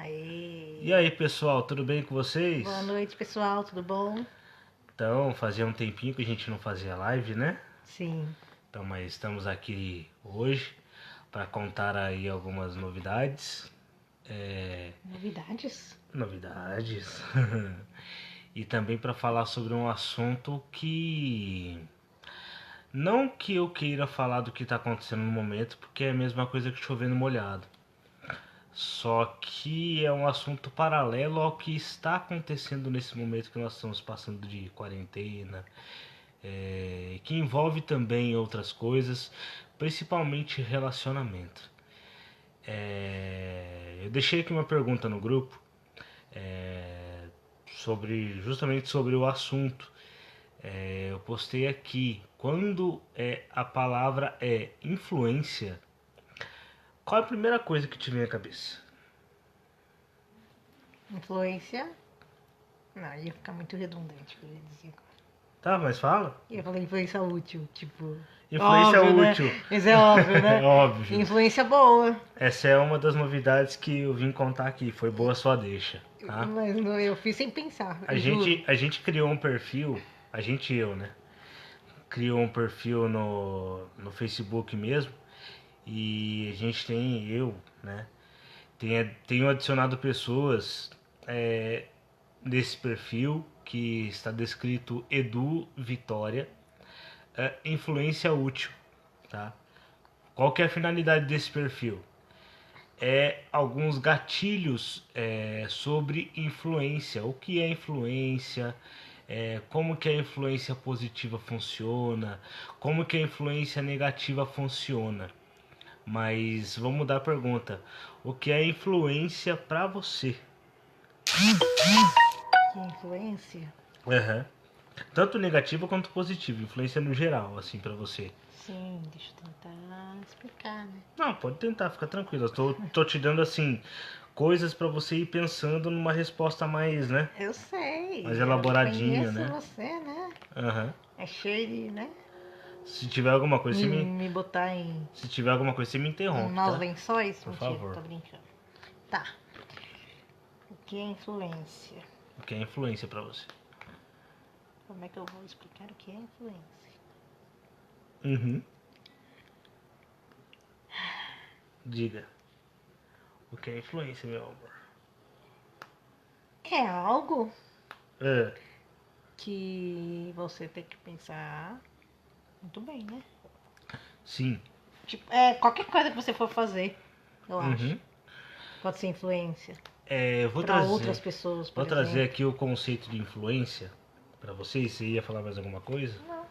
Aê! E aí, pessoal, tudo bem com vocês? Boa noite, pessoal, tudo bom? Então, fazia um tempinho que a gente não fazia live, né? Sim. Então, mas estamos aqui hoje para contar aí algumas novidades. Novidades? Novidades. E também para falar sobre um assunto que... Não que eu queira falar do que está acontecendo no momento, porque é a mesma coisa que chover no molhado. Só que é um assunto paralelo ao que está acontecendo nesse momento que nós estamos passando de quarentena, que envolve também outras coisas, principalmente relacionamento. Eu deixei aqui uma pergunta no grupo justamente sobre o assunto. Eu postei aqui, quando a palavra é influência, qual é a primeira coisa que te vem à cabeça? Influência? Não, ia ficar muito redundante o que eu ia dizer agora. Tá, mas fala. Eu ia falar influência útil, tipo. Influência óbvio, útil. Né? Mas é óbvio, né? É óbvio. Influência boa. Essa é uma das novidades que eu vim contar aqui. Foi boa sua deixa, tá? Mas não, eu fiz sem pensar. A gente criou um perfil, eu, né? Criou um perfil no Facebook mesmo. E a gente eu, né? Tenho adicionado pessoas nesse perfil que está descrito Edu Vitória, influência útil, tá? Qual que é a finalidade desse perfil? Alguns gatilhos sobre influência. O que é influência? Como que a influência positiva funciona? Como que a influência negativa funciona? Mas vamos mudar a pergunta. O que é influência para você? Que influência? Uhum. Tanto negativa quanto positiva. Influência no geral, assim, para você. Sim, deixa eu tentar explicar, né? Não, pode tentar, fica tranquilo. Eu tô te dando, assim, coisas para você ir pensando numa resposta mais, né? Eu sei. Mais elaboradinha, Eu né? conheço você, né? Uhum. É cheio de, né? Se tiver alguma coisa, Me botar em Se tiver alguma coisa, você me interrompe, maus tá? lençóis? Por Mentira, favor. tô brincando. Tá. O que é influência? O que é influência para você? Como é que eu vou explicar o que é influência? Uhum. Diga. O que é influência, meu amor? É algo É. que você tem que pensar muito bem, né? Sim. Tipo, qualquer coisa que você for fazer, eu acho. Uhum. Pode ser influência. Eu vou Pra trazer, outras pessoas, por vou trazer exemplo. aqui o conceito de influência para vocês. Você ia falar mais alguma coisa? Não.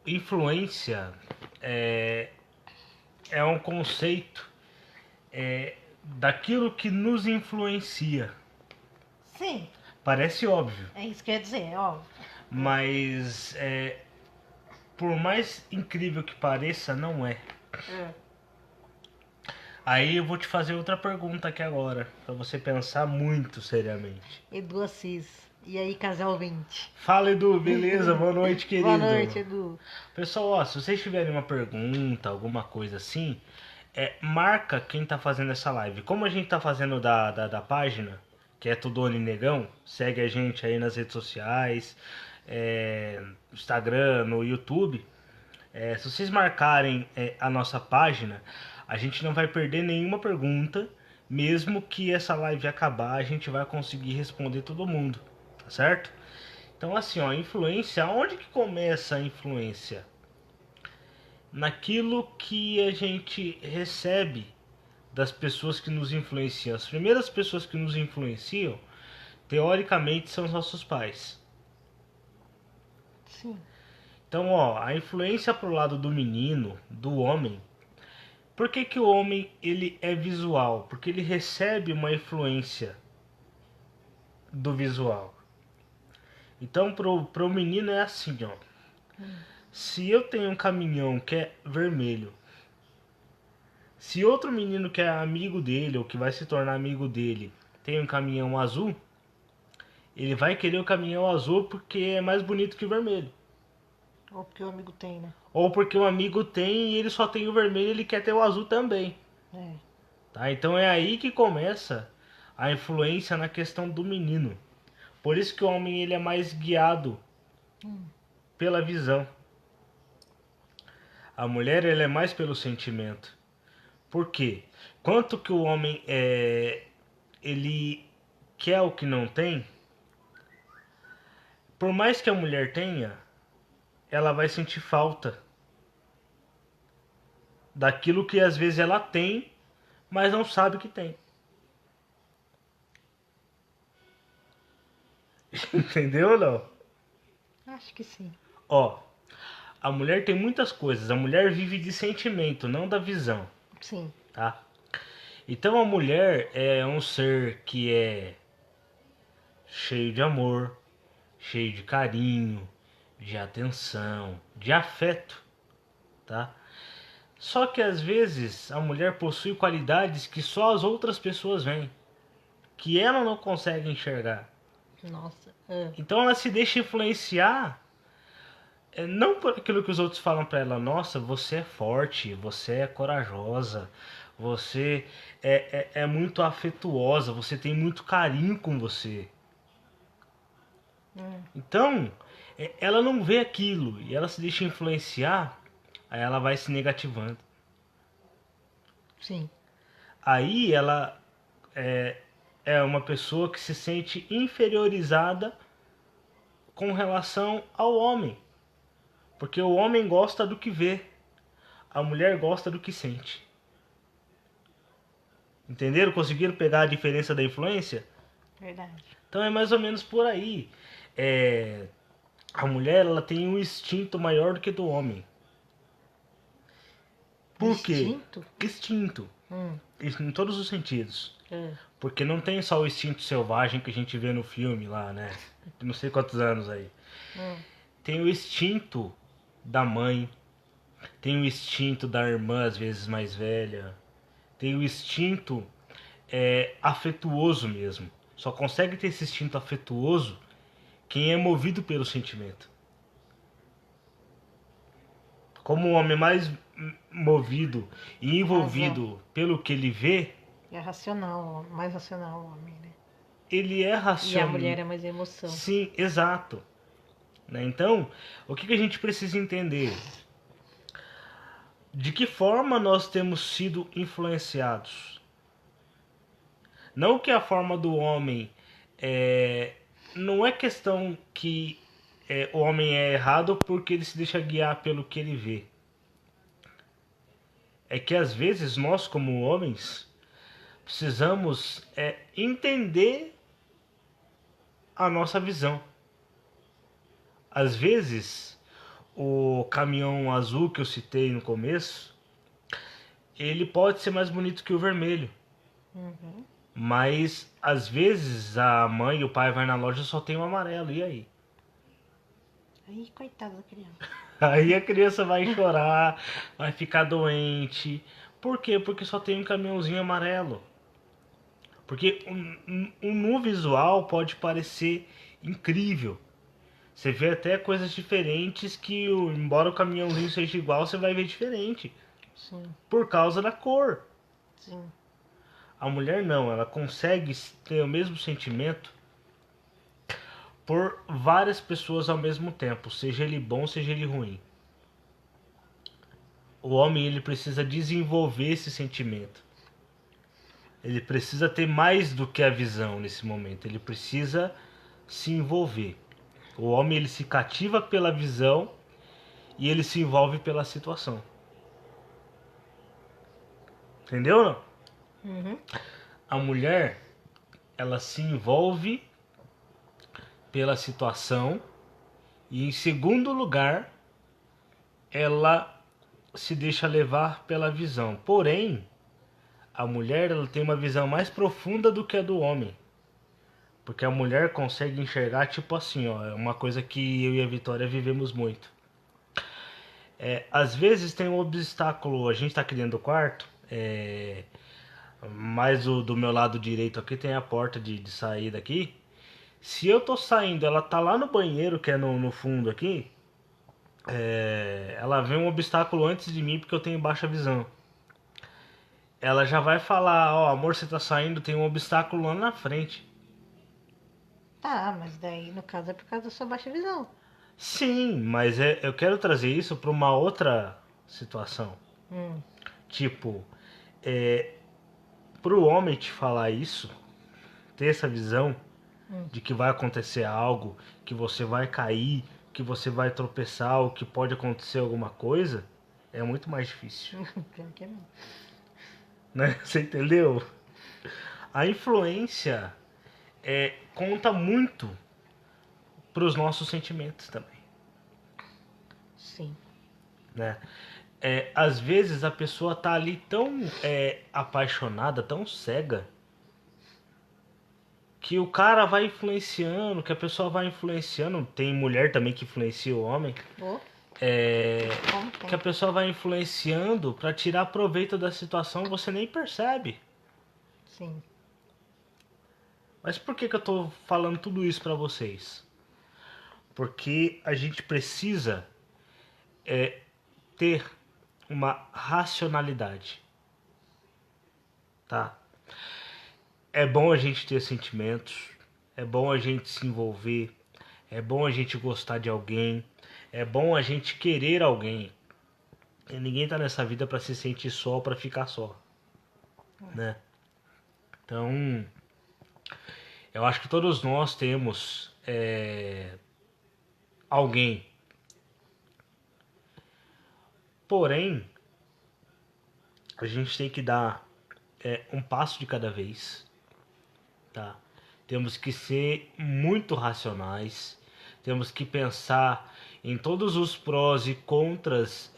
Influência é um conceito daquilo que nos influencia. Sim, Parece óbvio, é isso que eu ia dizer, é óbvio. mas por mais incrível que pareça, não é. É. Aí eu vou te fazer outra pergunta aqui agora, para você pensar muito seriamente. Edu Assis. E aí, casal 20? Fala, Edu, beleza? Boa noite, querido. Boa noite, Edu. Pessoal, ó, se vocês tiverem uma pergunta, alguma coisa assim, marca quem tá fazendo essa live. Como a gente tá fazendo da página, que é Tudone Negão, segue a gente aí nas redes sociais, no Instagram, no YouTube. Se vocês marcarem a nossa página, a gente não vai perder nenhuma pergunta. Mesmo que essa live acabar, a gente vai conseguir responder todo mundo, tá certo? Então assim, ó, influência, onde que começa a influência? Naquilo que a gente recebe das pessoas que nos influenciam. As primeiras pessoas que nos influenciam, teoricamente, são os nossos pais. Sim. Então, ó, a influência pro lado do menino, do homem. Por que que o homem ele é visual? Porque ele recebe uma influência do visual. Então, pro menino é assim, ó. Se eu tenho um caminhão que é vermelho, se outro menino que é amigo dele ou que vai se tornar amigo dele tem um caminhão azul, ele vai querer o caminhão azul porque é mais bonito que o vermelho. Ou porque o amigo tem, né? Ou porque o amigo tem e ele só tem o vermelho e ele quer ter o azul também. É. tá? Então é aí que começa a influência na questão do menino. Por isso que o homem ele é mais guiado pela visão. A mulher ele é mais pelo sentimento. Por quê? Quanto que o homem ele quer o que não tem, por mais que a mulher tenha, ela vai sentir falta daquilo que às vezes ela tem, mas não sabe que tem. Entendeu ou não? Acho que sim. Ó, a mulher tem muitas coisas. A mulher vive de sentimento, não da visão, Sim. tá? Então a mulher é um ser que é cheio de amor, cheio de carinho, de atenção, de afeto, tá? Só que às vezes a mulher possui qualidades que só as outras pessoas veem, que ela não consegue enxergar. Nossa. Então ela se deixa influenciar, não por aquilo que os outros falam pra ela. Nossa, você é forte, você é corajosa, você é muito afetuosa, você tem muito carinho com você. Então, ela não vê aquilo e ela se deixa influenciar, aí ela vai se negativando. Sim. Aí ela é uma pessoa que se sente inferiorizada com relação ao homem. Porque o homem gosta do que vê, a mulher gosta do que sente. Entenderam? Conseguiram pegar a diferença da influência? Verdade. Então é mais ou menos por aí. É, a mulher ela tem um instinto maior do que do homem. Por quê? Instinto? Instinto. Isso em todos os sentidos. É. Porque não tem só o instinto selvagem que a gente vê no filme lá, né? Não sei quantos anos aí. Tem o instinto da mãe. Tem o instinto da irmã, às vezes mais velha. Tem o instinto afetuoso mesmo. Só consegue ter esse instinto afetuoso quem é movido pelo sentimento. Como o homem mais movido e envolvido pelo que ele vê, É racional, mais racional o homem, né? ele é E a racional. mulher é mais emoção. Sim, exato. Né? Então, o que a gente precisa entender? De que forma nós temos sido influenciados? Não que a forma do homem não é questão que o homem é errado porque ele se deixa guiar pelo que ele vê. É que às vezes nós, como homens, precisamos entender a nossa visão. Às vezes, o caminhão azul que eu citei no começo, ele pode ser mais bonito que o vermelho. Mas às vezes a mãe e o pai vai na loja e só tem o amarelo, e aí? Aí, coitada da criança. Aí a criança vai chorar, vai ficar doente. Por quê? Porque só tem um caminhãozinho amarelo. Porque no visual pode parecer incrível. Você vê até coisas diferentes que, embora o caminhãozinho seja igual, você vai ver diferente. Sim, Por causa da cor. sim. A mulher não, ela consegue ter o mesmo sentimento por várias pessoas ao mesmo tempo, seja ele bom, seja ele ruim. O homem ele precisa desenvolver esse sentimento. Ele precisa ter mais do que a visão nesse momento. Ele precisa se envolver. O homem ele se cativa pela visão e ele se envolve pela situação. Entendeu ou não? A mulher ela se envolve pela situação e em segundo lugar ela se deixa levar pela visão. Porém, a mulher ela tem uma visão mais profunda do que a do homem. Porque a mulher consegue enxergar tipo assim, ó, é uma coisa que eu e a Vitória vivemos muito. Às vezes tem um obstáculo, a gente tá aqui dentro do quarto, mais do meu lado direito aqui tem a porta de saída aqui. Se eu tô saindo, ela tá lá no banheiro, que é no fundo aqui, ela vê um obstáculo antes de mim porque eu tenho baixa visão. ela já vai falar, ó, amor, você tá saindo, tem um obstáculo lá na frente. Tá, mas daí no caso é por causa da sua baixa visão. Sim, mas eu quero trazer isso para uma outra situação. Hum, Tipo, é, pro homem te falar isso, ter essa visão hum. de que vai acontecer algo, que você vai cair, que você vai tropeçar, ou que pode acontecer alguma coisa, é muito mais difícil, Pior que é mesmo. né? Você entendeu? A influência conta muito pros nossos sentimentos também, Sim. né? Às vezes a pessoa tá ali tão apaixonada, tão cega, que o cara vai influenciando, que a pessoa vai influenciando. Tem mulher também que influencia o homem. Ô, É, como que a tem? pessoa vai influenciando pra tirar proveito da situação, você nem percebe. Sim. Mas por que eu tô falando tudo isso pra vocês? Porque a gente precisa ter uma racionalidade, tá? É bom a gente ter sentimentos, é bom a gente se envolver, é bom a gente gostar de alguém, é bom a gente querer alguém. E ninguém tá nessa vida pra se sentir só, pra ficar só, né? Então, eu acho que todos nós temos alguém. Porém, a gente tem que dar um passo de cada vez, tá? Temos que ser muito racionais. Temos que pensar em todos os prós e contras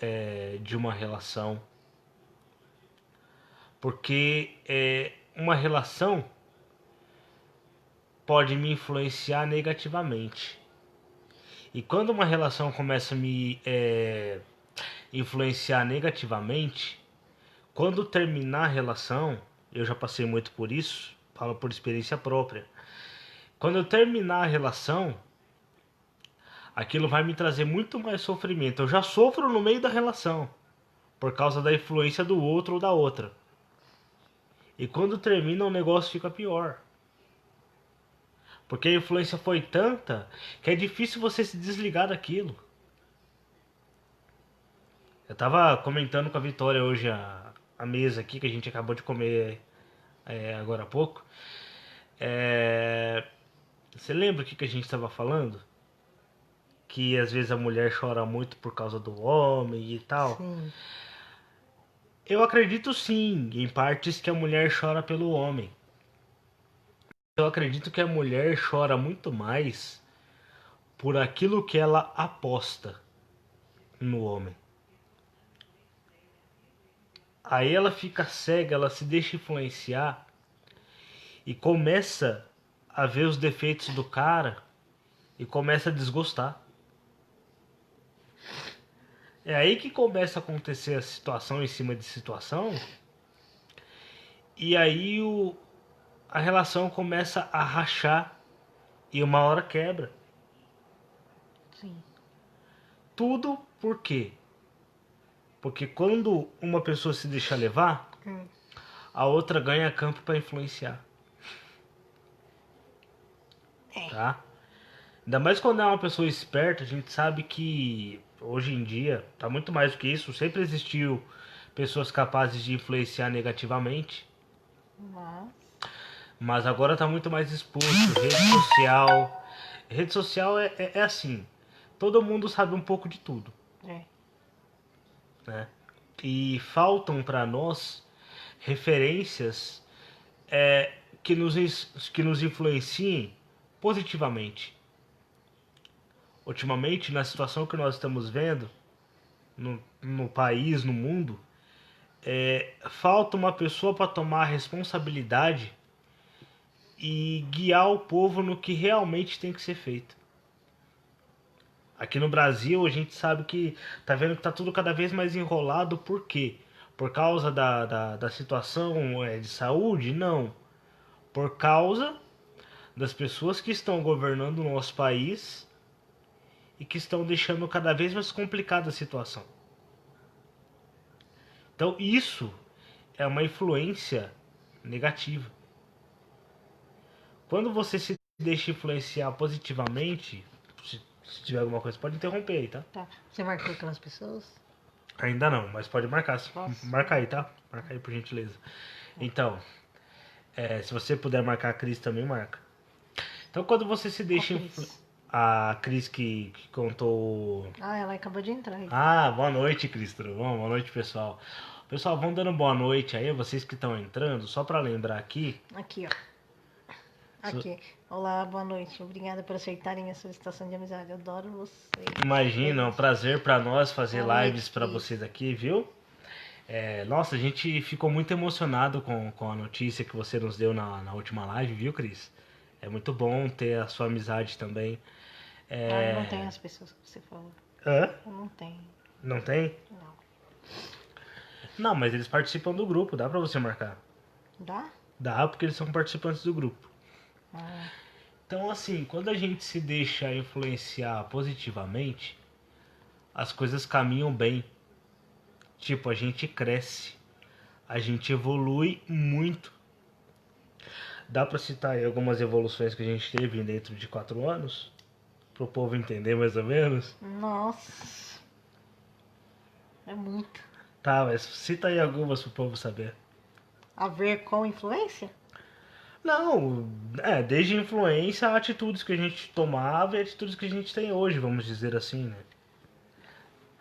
de uma relação. Porque uma relação pode me influenciar negativamente. E quando uma relação começa a me influenciar negativamente, quando terminar a relação, eu já passei muito por isso, falo por experiência própria. Quando eu terminar a relação, aquilo vai me trazer muito mais sofrimento. Eu já sofro no meio da relação, por causa da influência do outro ou da outra. E quando termina, o negócio fica pior. Porque a influência foi tanta que é difícil você se desligar daquilo. Eu tava comentando com a Vitória hoje a mesa aqui que a gente acabou de comer agora há pouco. É, Você lembra o que a gente estava falando? Que às vezes a mulher chora muito por causa do homem e tal. Sim. Eu acredito sim, em partes que a mulher chora pelo homem. Eu acredito que a mulher chora muito mais por aquilo que ela aposta no homem. Aí ela fica cega, ela se deixa influenciar e começa a ver os defeitos do cara e começa a desgostar. É aí que começa a acontecer a situação em cima de situação, e aí a relação começa a rachar e uma hora quebra. Sim. Tudo por quê? Porque quando uma pessoa se deixa levar, Hum. a outra ganha campo para influenciar, É. tá? Ainda mais quando é uma pessoa esperta, a gente sabe que hoje em dia, tá muito mais do que isso, sempre existiu pessoas capazes de influenciar negativamente, Mas. mas agora tá muito mais exposto, rede social. Rede social é assim, todo mundo sabe um pouco de tudo, É. né? E faltam para nós referências que nos influenciem positivamente. Ultimamente, na situação que nós estamos vendo, no país, no mundo, falta uma pessoa para tomar a responsabilidade e guiar o povo no que realmente tem que ser feito. Aqui no Brasil, a gente sabe que tá vendo que tá tudo cada vez mais enrolado, por quê? Por causa da situação de saúde? Não. Por causa das pessoas que estão governando o nosso país e que estão deixando cada vez mais complicada a situação. Então, isso é uma influência negativa. Quando você se deixa influenciar positivamente, se tiver alguma coisa, pode interromper aí, tá? Tá. Você marcou aquelas pessoas? Ainda não, mas pode marcar. Posso? Marca aí, tá? Marca aí, por gentileza. Então, se você puder marcar a Cris também, marca. Então, quando você se deixa... Qual Cris? A Cris que contou... Ah, ela acabou de entrar aí. Ah, boa noite, Cris, tudo bom? Boa noite, pessoal. Pessoal, vão dando boa noite aí, vocês que estão entrando, só pra lembrar aqui... Aqui, ó. Aqui. Olá, boa noite. Obrigada por aceitarem minha solicitação de amizade. Eu adoro vocês. Imagina, é um prazer pra nós fazer Boa noite, lives pra Cris. vocês aqui, viu? Nossa, a gente ficou muito emocionado com a notícia que você nos deu na última live, viu, Cris? É muito bom ter a sua amizade também. Ah, eu não tenho as pessoas que você falou. Hã? Eu não tenho. Não tem? Não. Não, mas eles participam do grupo, dá pra você marcar. Dá? Dá, porque eles são participantes do grupo. Ah, Então, assim, quando a gente se deixa influenciar positivamente, as coisas caminham bem. Tipo, a gente cresce, a gente evolui muito. Dá pra citar aí algumas evoluções que a gente teve dentro de 4 anos? Pro povo entender mais ou menos? nossa. É muito. Tá, mas cita aí algumas pro povo saber. A ver com influência? Não, desde influência a atitudes que a gente tomava e atitudes que a gente tem hoje, vamos dizer assim, né?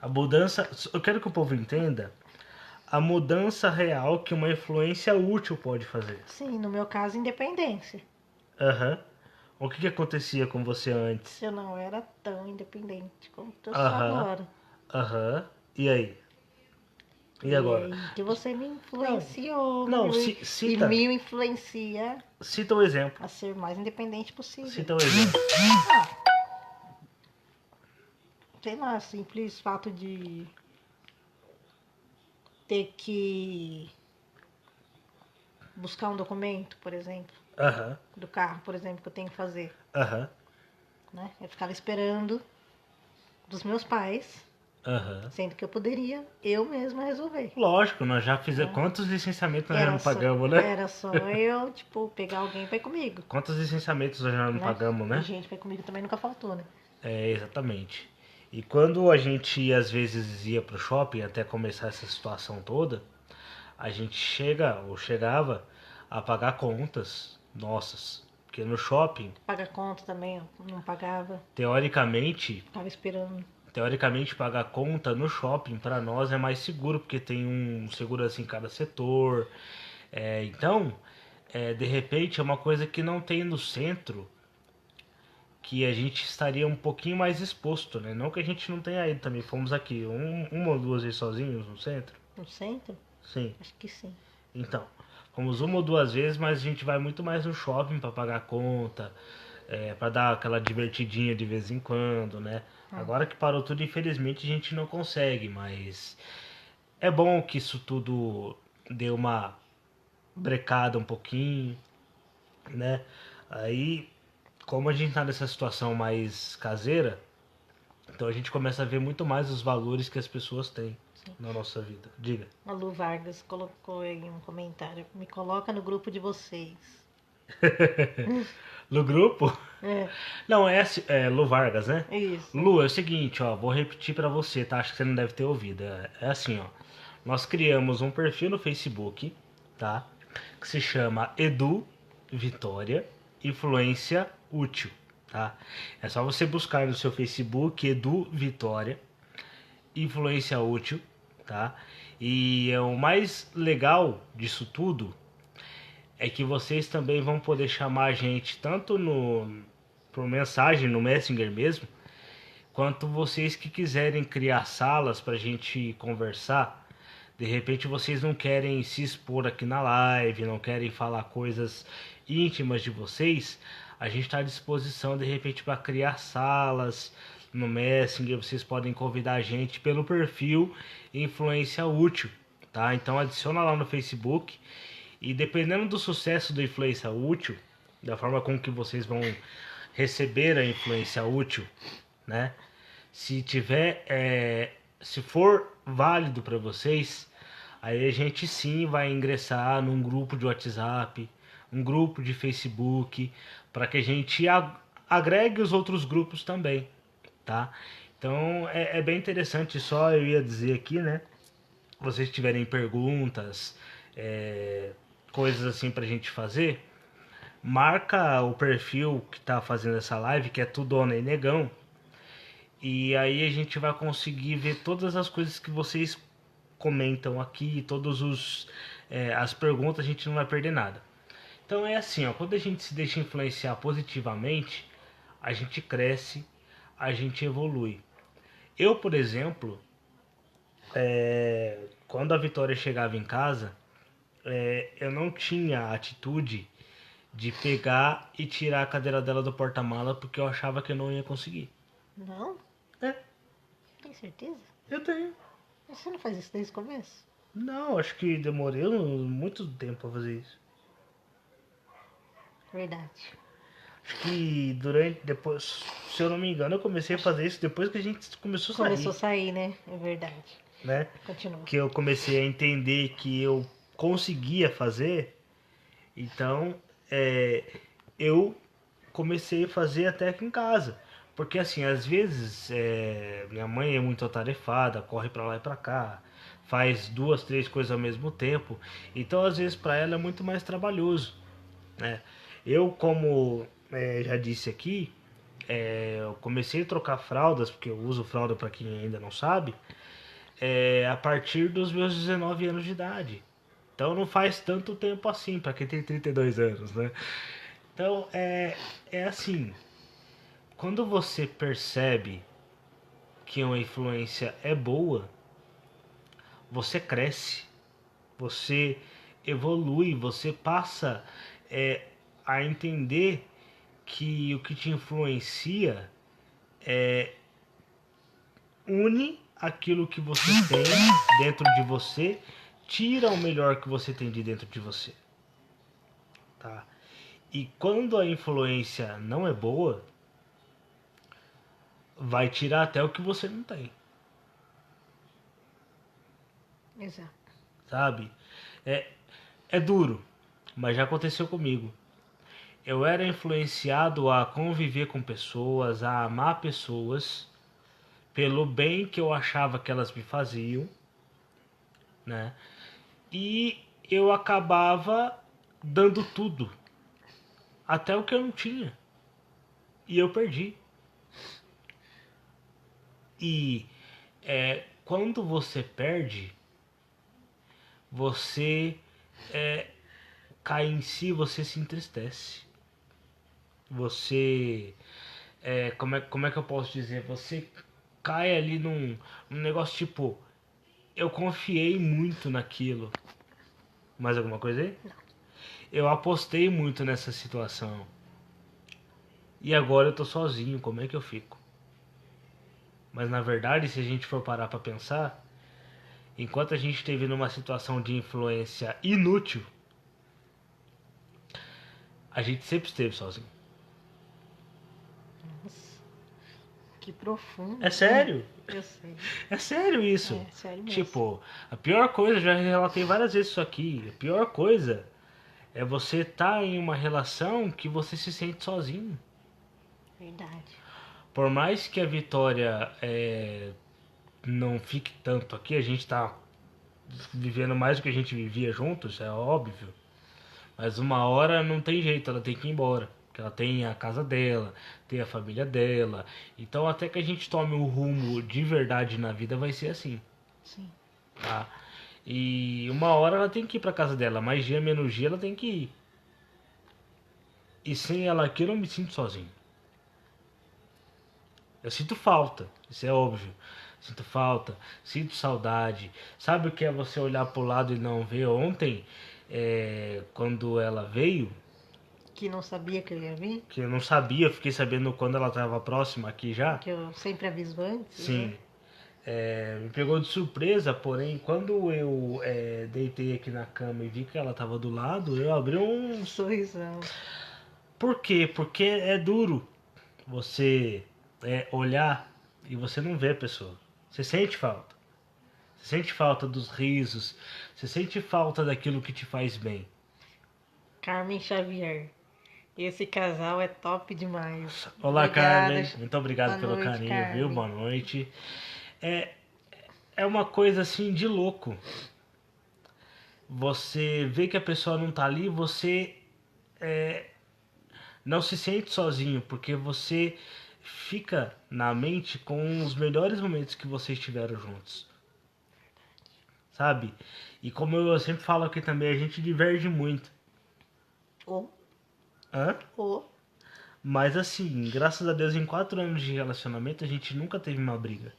A mudança, eu quero que o povo entenda a mudança real que uma influência útil pode fazer. Sim, no meu caso, independência. Aham. O que acontecia com você antes? Eu não era tão independente como eu sou Aham. agora. Aham. E aí? E agora? E aí que você me influenciou. Não, e cita. me influencia Cita o exemplo. a ser o mais independente possível. Cita o exemplo. Sei lá, simples fato de ter que buscar um documento, por exemplo, Aham. do carro, por exemplo, que eu tenho que fazer, Aham. né? Eu ficava esperando dos meus pais, Aham. sendo que eu poderia eu mesma resolver. Lógico, nós já fizemos. Quantos licenciamentos nós já não pagamos, né? Era só eu, tipo, pegar alguém pra ir comigo. Quantos licenciamentos nós já não Né? pagamos, E né? gente pra ir comigo também nunca faltou, né? Exatamente. E quando a gente às vezes ia pro shopping até começar essa situação toda, a gente chegava a pagar contas nossas. Porque no shopping, Paga conta também, eu não pagava, teoricamente, ficava esperando. pagar conta no shopping para nós é mais seguro, porque tem um segurança em cada setor. Então, de repente, é uma coisa que não tem no centro, que a gente estaria um pouquinho mais exposto, né? Não que a gente não tenha ido também, fomos aqui uma ou duas vezes sozinhos no centro. No centro? Sim. Acho que sim. Então, fomos uma ou duas vezes, mas a gente vai muito mais no shopping para pagar conta, para dar aquela divertidinha de vez em quando, né? Agora que parou tudo, infelizmente a gente não consegue, mas é bom que isso tudo deu uma brecada um pouquinho, né? Aí, como a gente tá nessa situação mais caseira, então a gente começa a ver muito mais os valores que as pessoas têm na nossa vida. Diga. A Lu Vargas colocou aí um comentário. Me coloca no grupo de vocês. No grupo? É, Não, Lu Vargas, né? isso. Lu, é o seguinte, ó, vou repetir pra você, tá? Acho que você não deve ter ouvido. É assim, ó. Nós criamos um perfil no Facebook, tá? Que se chama Edu Vitória Influência Útil, tá? É só você buscar no seu Facebook Edu Vitória Influência Útil, tá? E o mais legal disso tudo é que vocês também vão poder chamar a gente tanto por mensagem no Messenger mesmo, quanto vocês que quiserem criar salas para a gente conversar. De repente vocês não querem se expor aqui na live, não querem falar coisas íntimas de vocês, a gente está à disposição de repente para criar salas no Messenger. Vocês podem convidar a gente pelo perfil Influência Útil, tá? Então adiciona lá no Facebook. E dependendo do sucesso da influência útil, da forma com que vocês vão receber a influência útil, né? Se for válido para vocês, Aí a gente sim vai ingressar num grupo de WhatsApp, um grupo de Facebook, para que a gente agregue os outros grupos também, tá? Então é bem interessante, só eu ia dizer aqui, né? Vocês tiverem perguntas, é, coisas assim pra gente fazer, marca o perfil que tá fazendo essa live, que é Tudona e Negão, e aí a gente vai conseguir ver todas as coisas que vocês comentam aqui, todos os as perguntas, a gente não vai perder nada. Então é assim, ó, quando a gente se deixa influenciar positivamente, a gente cresce, a gente evolui. Eu, por exemplo, quando a Vitória chegava em casa, eu não tinha a atitude de pegar e tirar a cadeira dela do porta-mala porque eu achava que eu não ia conseguir. Não? É, Tem certeza? eu tenho. Mas você não faz isso desde o começo? Não, acho que demorei muito tempo pra fazer isso. Verdade. Acho que depois, se eu não me engano, eu comecei a fazer isso depois que a gente começou a Começou a sair, sair, né? É verdade. né? Continua. Que eu comecei a entender que eu conseguia fazer, então é, eu comecei a fazer até aqui em casa. Porque assim, às vezes minha mãe é muito atarefada, corre pra lá e pra cá, faz duas, três coisas ao mesmo tempo, então às vezes pra ela é muito mais trabalhoso, né? Eu, como já disse aqui, eu comecei a trocar fraldas, porque eu uso fralda para quem ainda não sabe, a partir dos meus 19 anos de idade. Então não faz tanto tempo assim, para quem tem 32 anos, né? Então é assim, quando você percebe que uma influência é boa, você cresce, você evolui, você passa é, a entender que o que te influencia une aquilo que você tem dentro de você, tira o melhor que você tem de dentro de você, tá? E quando a influência não é boa, vai tirar até o que você não tem, Exato. sabe? É, é duro, mas já aconteceu comigo. Eu era influenciado a conviver com pessoas, a amar pessoas, pelo bem que eu achava que elas me faziam, né? E eu acabava dando tudo, até o que eu não tinha. E eu perdi. E quando você perde, você cai em si, você se entristece. Você. Como é que eu posso dizer? Você cai ali num negócio tipo. Eu confiei muito naquilo. Mais alguma coisa aí? Eu apostei muito nessa situação. E agora eu tô sozinho, como é que eu fico? Mas na verdade, se a gente for parar pra pensar, enquanto a gente esteve numa situação de influência inútil, a gente sempre esteve sozinho. Nossa, que profundo. É sério? Eu sei. É sério isso. É sério mesmo. Tipo, a pior coisa, já relatei várias vezes isso aqui, a pior coisa é você estar em uma relação que você se sente sozinho. Verdade. Por mais que a Vitória não fique tanto aqui, a gente tá vivendo mais do que a gente vivia juntos, é óbvio. Mas uma hora não tem jeito, ela tem que ir embora. Porque ela tem a casa dela, tem a família dela. Então até que a gente tome o rumo de verdade na vida vai ser assim, Sim. tá? E uma hora ela tem que ir pra casa dela, mais dia menos dia ela tem que ir. E sem ela aqui eu não me sinto sozinho. Eu sinto falta, isso é óbvio. Sinto falta, sinto saudade. Sabe o que é você olhar pro lado e não ver? Ontem, quando ela veio, Que não sabia que eu ia vir, que eu não sabia, fiquei sabendo quando ela estava próxima aqui já. que eu sempre aviso antes. Sim, Né? me pegou de surpresa, porém, quando eu deitei aqui na cama e vi que ela estava do lado, eu abri um. Sorrisão. Por quê? Porque é duro você olhar e você não vê a pessoa. Você sente falta. Você sente falta dos risos, você sente falta daquilo que te faz bem. Carmen Xavier. Esse casal é top demais. Olá, Obrigada. Carmen. Muito obrigado Boa pelo noite, carinho, viu? Carmen. Boa noite. É, é uma coisa assim de louco. Você vê que a pessoa não tá ali, você não se sente sozinho, porque você fica na mente com os melhores momentos que vocês tiveram juntos. Sabe? E como eu sempre falo aqui também, a gente diverge muito. Ô, Hã? ô. Mas assim, graças a Deus, em 4 anos de relacionamento, a gente nunca teve uma briga.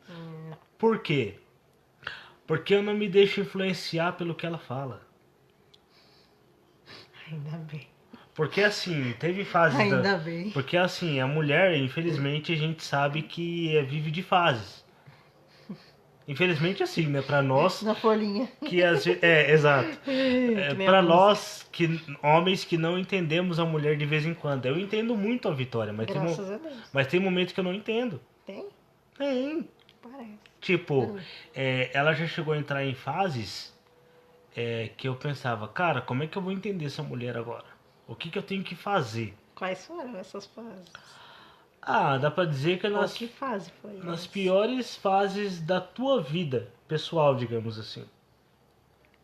Não. Por quê? Porque eu não me deixo influenciar pelo que ela fala. Ainda bem. Porque assim, teve fases Ainda bem. Porque assim, a mulher, infelizmente, a gente sabe que vive de fases. Infelizmente assim, né? Pra nós, Na folhinha. que às vezes... É, exato. Que nem a Pra música. nós, homens que não entendemos a mulher de vez em quando. Eu entendo muito a Vitória, Graças a Deus. mas tem momentos que eu não entendo. Tem? Tem. Parece. Tipo, ela já chegou a entrar em fases que eu pensava, cara, como é que eu vou entender essa mulher agora? O que eu tenho que fazer? Quais foram essas fases? Ah, dá pra dizer que Ou que fase foi nas essa? piores fases da tua vida pessoal, digamos assim.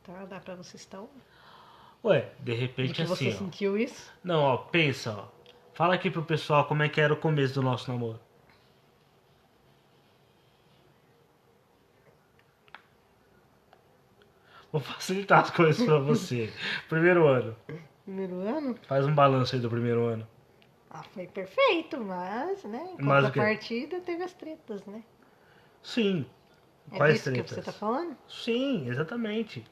Tá, dá pra você estar uma? Ué, de De repente que você assim, ó. sentiu isso? Não, ó, pensa, ó. Fala aqui pro pessoal como é que era o começo do nosso namoro. Vou facilitar as coisas pra você. Primeiro ano. Primeiro ano? Faz um balanço aí do primeiro ano. Ah, foi perfeito, mas, né? Em Mas o quê? contrapartida teve as tretas, né? Sim. É Quais disso que tretas? você tá falando? Sim, exatamente.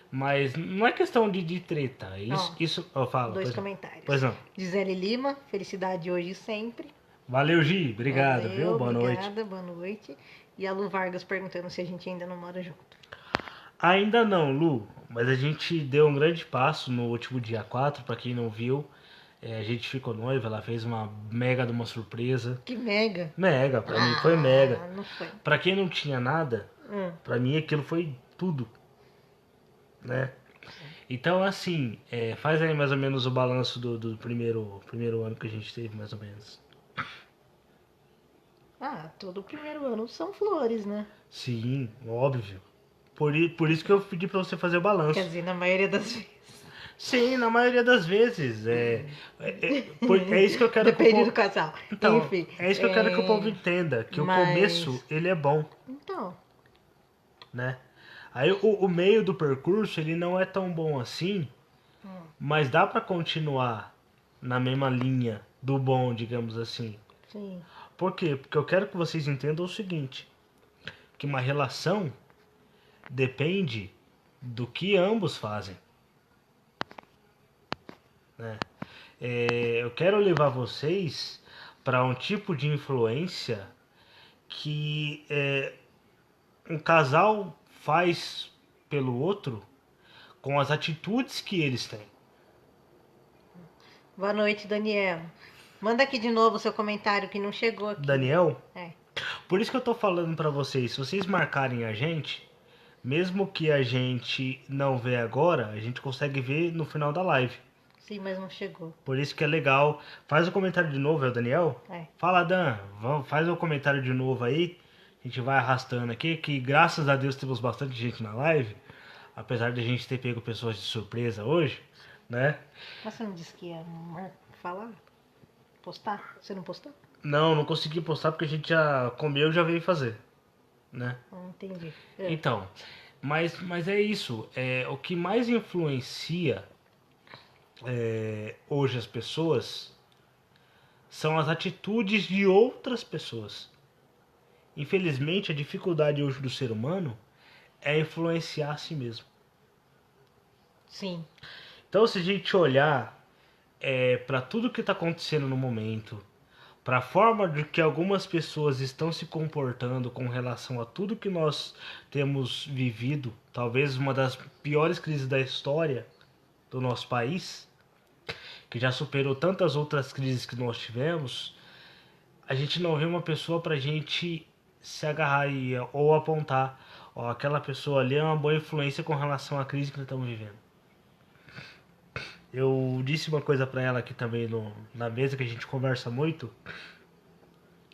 Mas não é questão de treta. Isso, Ó, isso eu falo. Dois Pois não. comentários. Pois não. Gisele Lima, felicidade hoje e sempre. Valeu, Gi. Obrigado, Valeu, viu? Boa noite. obrigada, boa noite. E a Lu Vargas perguntando se a gente ainda não mora junto. Ainda não, Lu. Mas a gente deu um grande passo no último dia 4, pra quem não viu. A gente ficou noiva, ela fez uma mega de uma surpresa. Que mega. Mega, pra mim foi mega. Não foi. Pra quem não tinha nada, Hum, pra mim aquilo foi tudo, né? Então, assim, faz aí mais ou menos o balanço do primeiro ano que a gente teve, mais ou menos. todo primeiro ano são flores, né? Sim, óbvio. Por isso que eu pedi pra você fazer o balanço. Quer dizer, na maioria das vezes. Sim, na maioria das vezes. É isso que eu quero Depende que o do casal. Então, Enfim. é isso que eu quero que o povo entenda, que mas- o começo, ele é bom, Então, né? Aí o meio do percurso, ele não é tão bom assim, mas dá pra continuar na mesma linha do bom, digamos assim. sim. Por quê? Porque eu quero que vocês entendam o seguinte, que uma relação depende do que ambos fazem, né? Eu quero levar vocês para um tipo de influência que um casal faz pelo outro com as atitudes que eles têm. Boa noite, Daniel. Manda aqui de novo o seu comentário que não chegou aqui. Daniel, É. por isso que eu tô falando pra vocês, se vocês marcarem a gente, mesmo que a gente não vê agora, a gente consegue ver no final da live. Sim, mas não chegou. Por isso que é legal. Faz o comentário de novo, é o Daniel? É. Fala, Dan, faz o comentário de novo aí. A gente vai arrastando aqui, que graças a Deus temos bastante gente na live. Apesar de a gente ter pego pessoas de surpresa hoje, né? Mas você não disse que ia falar? Postar? Você não postou? Não consegui postar porque a gente já comeu e já veio fazer, né? Não entendi. Então, mas é isso. O que mais influencia hoje as pessoas são as atitudes de outras pessoas. Infelizmente, a dificuldade hoje do ser humano é influenciar a si mesmo. Sim. Então, se a gente olhar para tudo que está acontecendo no momento, para a forma de que algumas pessoas estão se comportando com relação a tudo que nós temos vivido, talvez uma das piores crises da história do nosso país, que já superou tantas outras crises que nós tivemos, a gente não vê uma pessoa para a gente se agarrar ou apontar, ó, aquela pessoa ali é uma boa influência com relação à crise que nós estamos vivendo. Eu disse uma coisa pra ela aqui também na mesa que a gente conversa muito.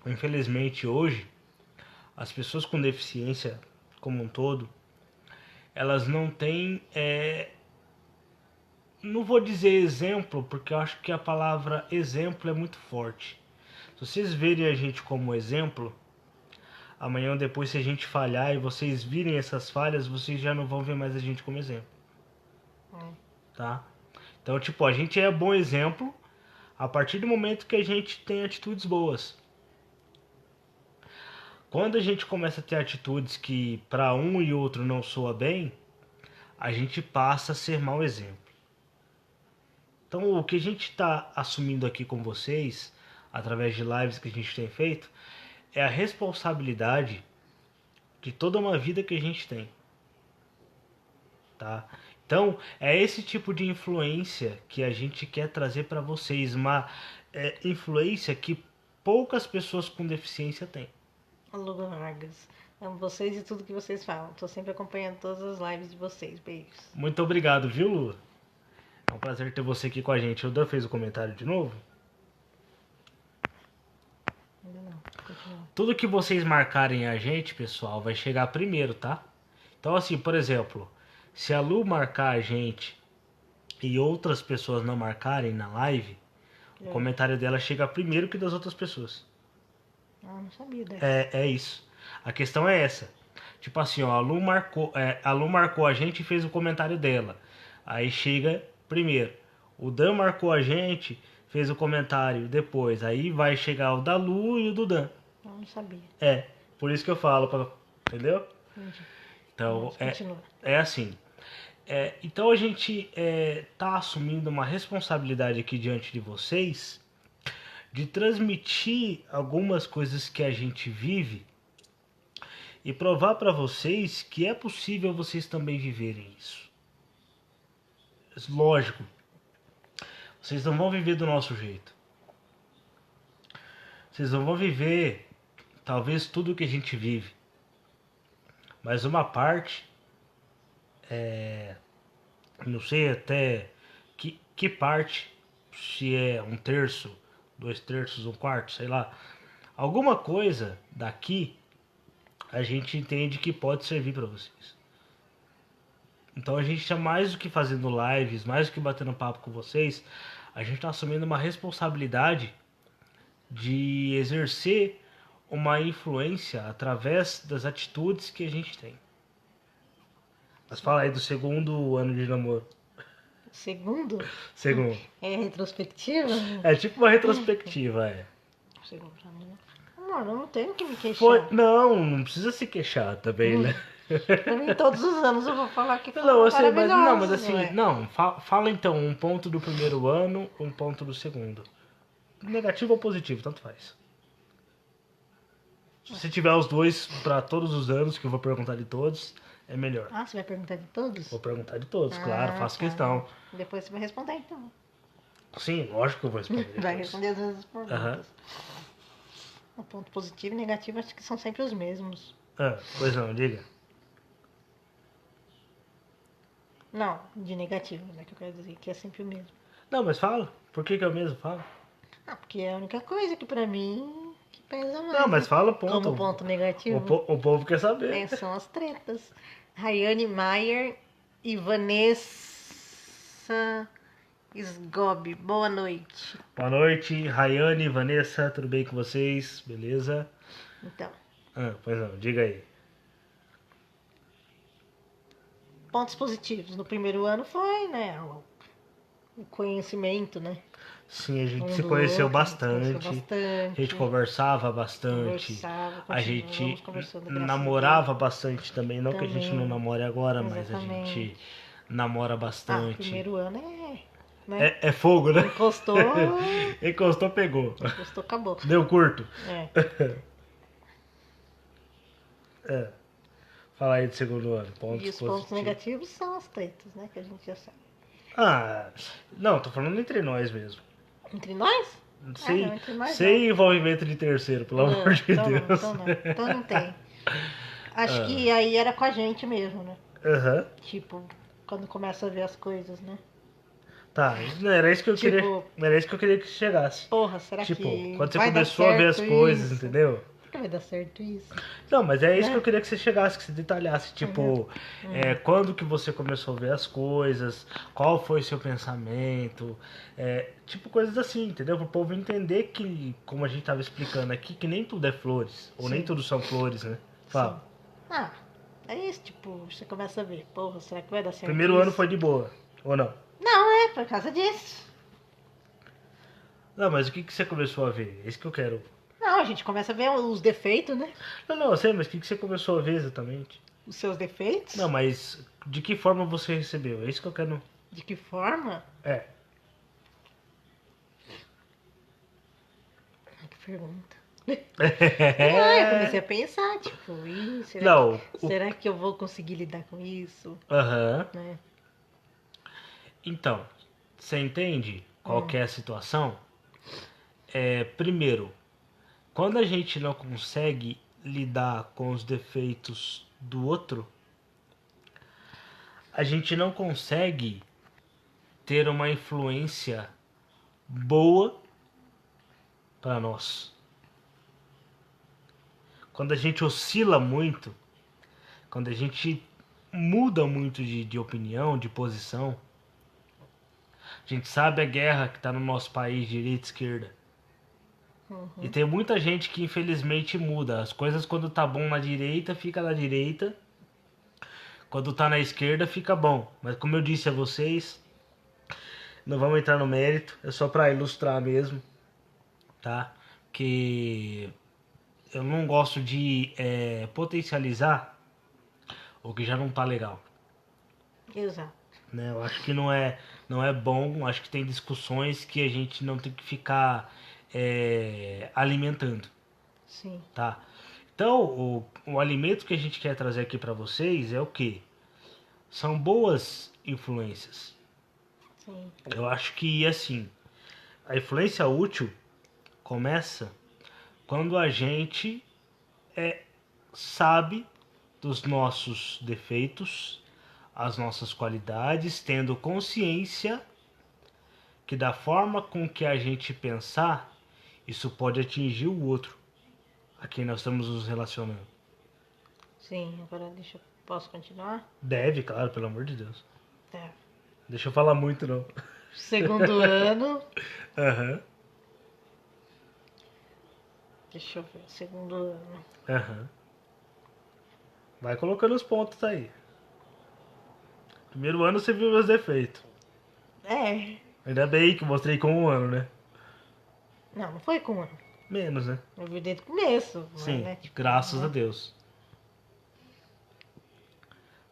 Infelizmente hoje, as pessoas com deficiência como um todo, elas não têm, não vou dizer exemplo, porque eu acho que a palavra exemplo é muito forte. Se vocês verem a gente como exemplo, amanhã ou depois, se a gente falhar e vocês virem essas falhas, vocês já não vão ver mais a gente como exemplo. Tá? Então, tipo, a gente é bom exemplo a partir do momento que a gente tem atitudes boas. Quando a gente começa a ter atitudes que para um e outro não soa bem, a gente passa a ser mau exemplo. Então, o que a gente está assumindo aqui com vocês, através de lives que a gente tem feito, é a responsabilidade de toda uma vida que a gente tem. Tá? Então, é esse tipo de influência que a gente quer trazer para vocês, uma influência que poucas pessoas com deficiência têm. Alô, Vargas. Amo vocês e tudo que vocês falam. Tô sempre acompanhando todas as lives de vocês. Beijos. Muito obrigado, viu, Lu? É um prazer ter você aqui com a gente. O Dan fez o comentário de novo? Ainda não. Continua. Tudo que vocês marcarem a gente, pessoal, vai chegar primeiro, tá? Então, assim, por exemplo, se a Lu marcar a gente e outras pessoas não marcarem na live, o comentário dela chega primeiro que das outras pessoas. Ah, não sabia dessa. É isso. A questão é essa. Tipo assim, ó, a Lu marcou a gente e fez o comentário dela. Aí chega primeiro. O Dan marcou a gente, fez o comentário depois. Aí vai chegar o da Lu e o do Dan. Eu não sabia. Por isso que eu falo, entendeu? Entendi. Então, Mas continua. é assim. Então a gente tá assumindo uma responsabilidade aqui diante de vocês de transmitir algumas coisas que a gente vive e provar para vocês que é possível vocês também viverem isso. Lógico, vocês não vão viver do nosso jeito. Vocês não vão viver talvez tudo que a gente vive. Mas uma parte, não sei até que parte, se é um terço, 2/3, 1/4, sei lá. Alguma coisa daqui a gente entende que pode servir para vocês. Então a gente está mais do que fazendo lives, mais do que batendo papo com vocês, a gente está assumindo uma responsabilidade de exercer uma influência através das atitudes que a gente tem. Mas fala aí do segundo ano de namoro. Segundo? Segundo. É retrospectiva? É tipo uma retrospectiva, Segundo pra mim. Amor, eu não tenho que me queixar. Não precisa se queixar também, né? Pra mim, todos os anos eu vou falar que foi Não, assim, maravilhoso. mas assim, não, fala então um ponto do primeiro ano, um ponto do segundo. Negativo ou positivo, tanto faz. Se você tiver os dois pra todos os anos, que eu vou perguntar de todos, é melhor. Ah, você vai perguntar de todos? Vou perguntar de todos, claro, faço questão. Depois você vai responder, então. Sim, lógico que eu vou responder. Vai depois. responder as mesmas perguntas. O ponto positivo e negativo acho que são sempre os mesmos. Pois não, diga. Não, de negativo, né? Que eu quero dizer que é sempre o mesmo. Não, mas fala. Por que é o mesmo? Fala. Ah, porque é a única coisa que pra mim que pesa mais. Não, mas fala o ponto. Como ponto negativo? O povo quer saber. São as tretas. Rayane Maier e Vanessa Sgobi. Boa noite. Boa noite, Rayane, Vanessa, tudo bem com vocês? Beleza? Então, Pois não, diga aí. pontos positivos. No primeiro ano foi, né, o conhecimento, né? Sim, a gente Um se do conheceu outro, bastante. A gente conversava bastante. Conversava, A gente continuamos conversando, graças a namorava bastante também. Não que a gente Também. não namore agora, mas a Exatamente. gente namora Deus. bastante. Primeiro ano né? É fogo, né? Encostou, Encostou, pegou. acabou. Deu curto. Fala aí do segundo ano. Pontos E os positivos. pontos negativos são as tretas, né? Que a gente já sabe. Não, tô falando entre nós mesmo. Entre nós? Sem, não, entre nós sem envolvimento de terceiro, pelo não. amor de Então não, Deus. então não. Então não tem. Acho Ah. que aí era com a gente mesmo, né? Aham. Tipo, quando começa a ver as coisas, né? Tá, não era isso que eu queria. Tipo, Não era isso que eu queria que chegasse. porra, será Tipo, que quando você vai dar começou a ver as certo coisas, isso? entendeu? Será que vai dar certo isso? Não, mas é isso Né? que eu queria que você chegasse, que você detalhasse. Tipo, quando que você começou a ver as coisas, qual foi seu pensamento, tipo coisas assim, entendeu? Para o povo entender que, como a gente tava explicando aqui, que nem tudo é flores, ou nem Sim. tudo são flores, né? Sim. Fala. Ah, é isso, tipo, você começa a ver, porra, será que vai dar certo Primeiro isso? ano foi de boa, ou não? Não, é por causa disso. Não, mas o que que você começou a ver? É isso que eu quero. Não, a gente começa a ver os defeitos, né? Não, eu sei, mas o que que você começou a ver exatamente? Os seus defeitos. Não, mas de que forma você recebeu? É isso que eu quero. De que forma? É. Ai, que pergunta. Ah, eu comecei a pensar, tipo, Não. será que eu vou conseguir lidar com isso? Aham. Né? Então, você entende qual que é a situação? Primeiro, quando a gente não consegue lidar com os defeitos do outro, a gente não consegue ter uma influência boa para nós. Quando a gente oscila muito, quando a gente muda muito de opinião, de posição, a gente sabe a guerra que está no nosso país, direita e esquerda. E tem muita gente que infelizmente muda. As coisas quando tá bom na direita, fica na direita. Quando tá na esquerda, fica bom. Mas como eu disse a vocês, não vamos entrar no mérito. É só para ilustrar mesmo, tá? Que eu não gosto de potencializar o que já não tá legal. Exato. Né? Eu acho que não é bom. Acho que tem discussões que a gente não tem que ficar alimentando. Sim. Tá? Então, o alimento que a gente quer trazer aqui para vocês é o que? São boas influências. Sim. Eu acho que, assim, a influência útil começa quando a gente sabe dos nossos defeitos, as nossas qualidades, tendo consciência que da forma com que a gente pensar, isso pode atingir o outro a quem nós estamos nos relacionando. Sim, agora posso continuar? Deve, claro, pelo amor de Deus. Tá. Deixa eu falar muito, não. Segundo ano. Aham, Deixa eu ver, segundo ano. aham. Vai colocando os pontos aí. Primeiro ano você viu meus defeitos. É. Ainda bem que eu mostrei com um ano, né? Não foi com um ano. Menos, né? Eu vi desde o começo. Mas, Sim, né, tipo, graças né? a Deus.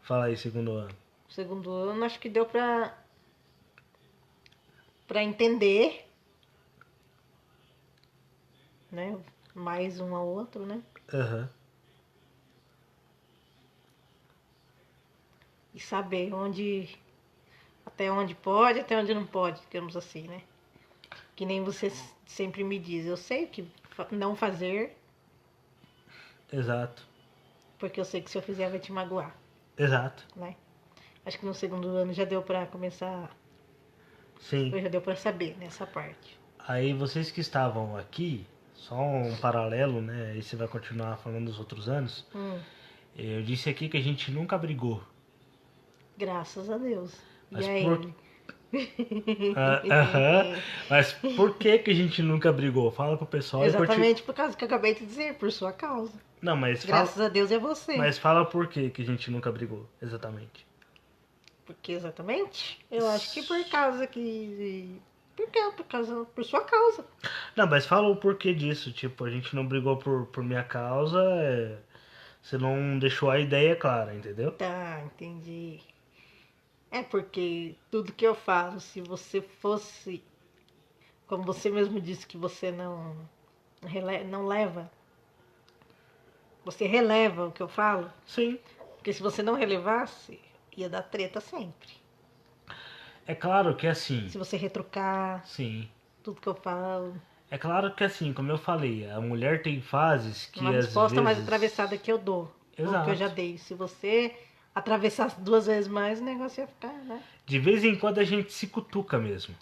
Fala aí, segundo ano. Segundo ano, acho que deu pra entender, né? Mais um ao outro, né? Aham. E saber até onde pode, até onde não pode, digamos assim, né? Que nem você sempre me diz, eu sei o que não fazer, Exato. porque eu sei que se eu fizer vai te magoar, Exato. né? Acho que no segundo ano já deu pra começar, Sim. já deu pra saber nessa parte. Aí vocês que estavam aqui, só um paralelo, né? Aí você vai continuar falando dos outros anos. Eu disse aqui que a gente nunca brigou. Graças a Deus. Mas E aí? por- Aham. Mas por que que a gente nunca brigou? Fala pro pessoal. Exatamente por causa que eu acabei de dizer, por sua causa. Não, mas Graças a Deus é você. mas fala por que que a gente nunca brigou, exatamente. Porque exatamente? Eu acho que por causa que. Por quê? Por sua causa. Não, mas fala o porquê disso. Tipo, a gente não brigou por minha causa. Você não deixou a ideia clara, entendeu? Tá, entendi. É porque tudo que eu falo, se você fosse. Como você mesmo disse que você não leva. Você releva o que eu falo. Sim. Porque se você não relevasse, ia dar treta sempre. É claro que assim. Se você retrucar Sim. tudo que eu falo. É claro que assim, como eu falei, a mulher tem fases que Uma às resposta mais vezes. atravessada que eu dou. Ou que eu já Exato. dei. Se você atravessasse duas vezes mais, o negócio ia ficar, né? De vez em quando a gente se cutuca mesmo,